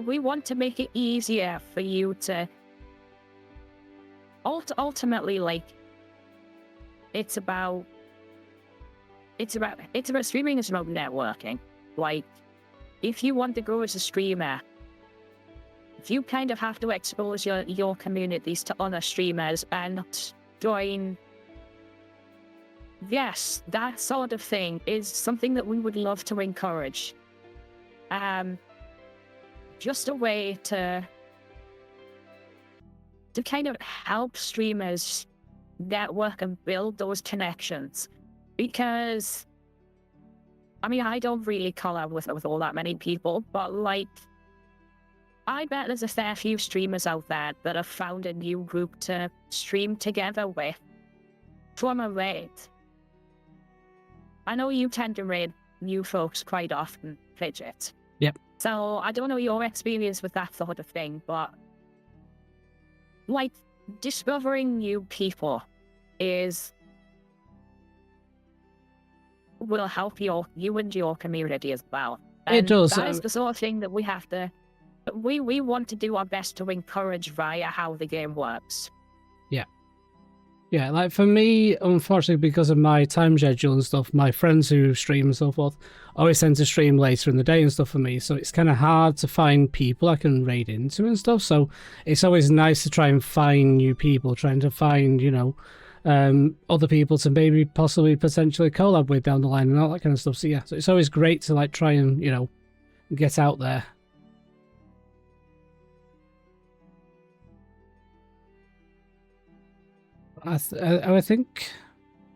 we want to make it easier for you to ultimately, like, it's about streaming is about networking. Like, if you want to grow as a streamer, if you kind of have to expose your communities to other streamers and join. Yes, that sort of thing is something that we would love to encourage. Just a way to kind of help streamers network and build those connections. Because, I mean, I don't really collab with all that many people, but, like, I bet there's a fair few streamers out there that have found a new group to stream together with from a raid. I know you tend to raid new folks quite often, Fidget. Yep. So I don't know your experience with that sort of thing, but, like, discovering new people will help you and your community as well. And it does. That is the sort of thing that we have to. We want to do our best to encourage via how the game works. Yeah, like for me, unfortunately, because of my time schedule and stuff, my friends who stream and so forth always tend to stream later in the day and stuff for me, so it's kind of hard to find people I can raid into and stuff, so it's always nice to try and find new people, trying to find, you know, other people to maybe possibly potentially collab with down the line and all that kind of stuff. So yeah, so it's always great to, like, try and, you know, get out there. I don't think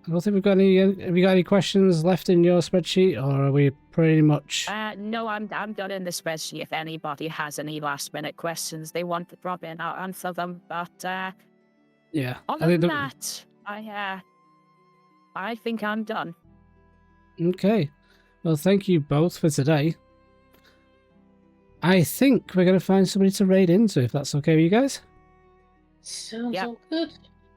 we've got any. Have you got any questions left in your spreadsheet, or are we pretty much? No, I'm done in the spreadsheet. If anybody has any last-minute questions they want to drop in, I'll answer them. But yeah, other than that, I think I'm done. Okay, well, thank you both for today. I think we're gonna find somebody to raid into, if that's okay with you guys. Sounds all good.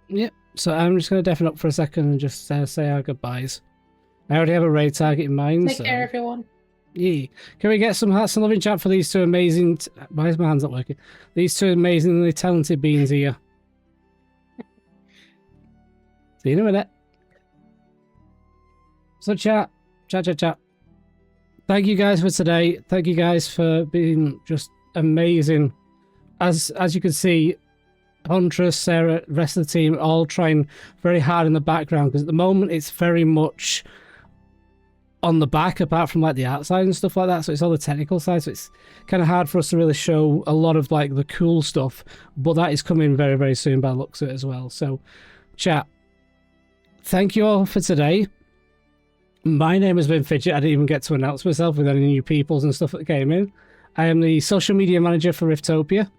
Yep, so I'm just going to deafen up for a second and just say our goodbyes. I already have a raid target in mind. Take care, everyone. Yeah. Can we get some hearts and love in chat for these two amazing... Why is my hands not working? These two amazingly talented beings here. See you in a minute. So chat. Thank you guys for today. Thank you guys for being just amazing. As you can see, Huntress, Sarah, rest of the team all trying very hard in the background, because at the moment it's very much on the back apart from like the outside and stuff like that, so it's all the technical side, so it's kind of hard for us to really show a lot of like the cool stuff, but that is coming very, very soon by the looks of it as well. So chat, thank you all for today. My name has been Fidget. I didn't even get to announce myself with any new peoples and stuff that came in. I am the social media manager for Riftopia.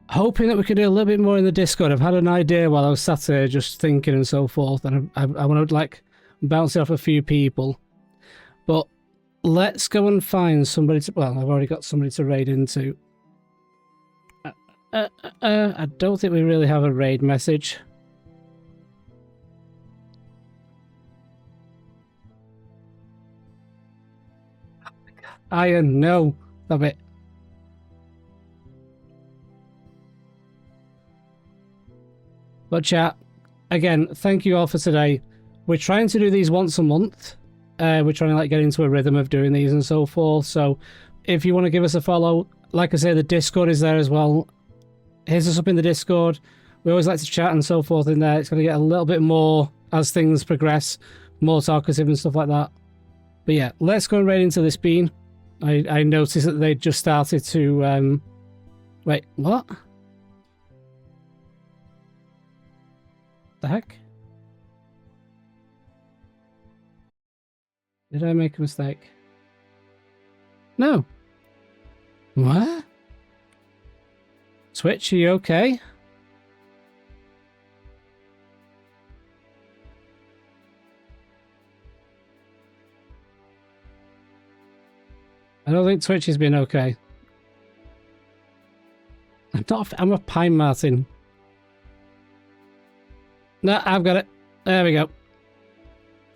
Hoping that we could do a little bit more in the Discord. I've had an idea while I was sat here just thinking and so forth, and I want to like bounce it off a few people. But let's go and find somebody to... Well, I've already got somebody to raid into. I don't think we really have a raid message. Iron, no. Stop it. But chat, again, thank you all for today. We're trying to do these once a month. We're trying to like get into a rhythm of doing these and so forth. So if you want to give us a follow, like I say, the Discord is there as well. Hit us up in the Discord. We always like to chat and so forth in there. It's going to get a little bit more as things progress, more talkative and stuff like that. But yeah, let's go right into this bean. I noticed that they just started to... Wait, what? The heck? Did I make a mistake? No. What? Twitch, are you okay? I don't think Twitch has been okay. I'm a Pine Martin. No, I've got it. There we go.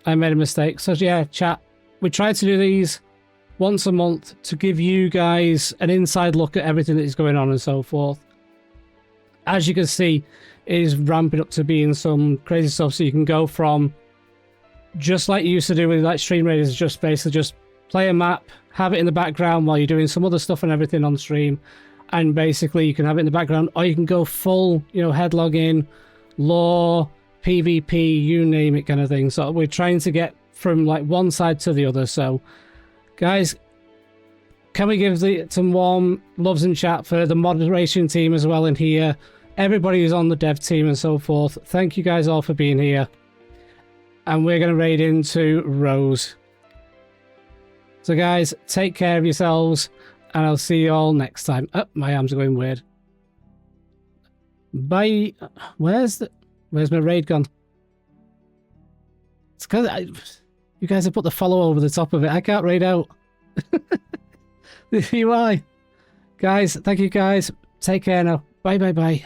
I made a mistake. So yeah, chat. We try to do these once a month to give you guys an inside look at everything that is going on and so forth. As you can see, it is ramping up to being some crazy stuff. So you can go from just like you used to do with like Stream Raiders, just basically just play a map, have it in the background while you're doing some other stuff and everything on stream, and basically you can have it in the background, or you can go full, you know, headlog in, lore, PvP, you name it kind of thing. So we're trying to get from like one side to the other. So guys, can we give some warm loves in chat for the moderation team as well in here, everybody who's on the dev team and so forth. Thank you guys all for being here. And we're going to raid into Rose. So guys, take care of yourselves, and I'll see you all next time. Oh, my arms are going weird. Bye. Where's my raid gone? It's because you guys have put the follow over the top of it. I can't raid out. The UI. Guys, thank you guys. Take care now. Bye, bye, bye.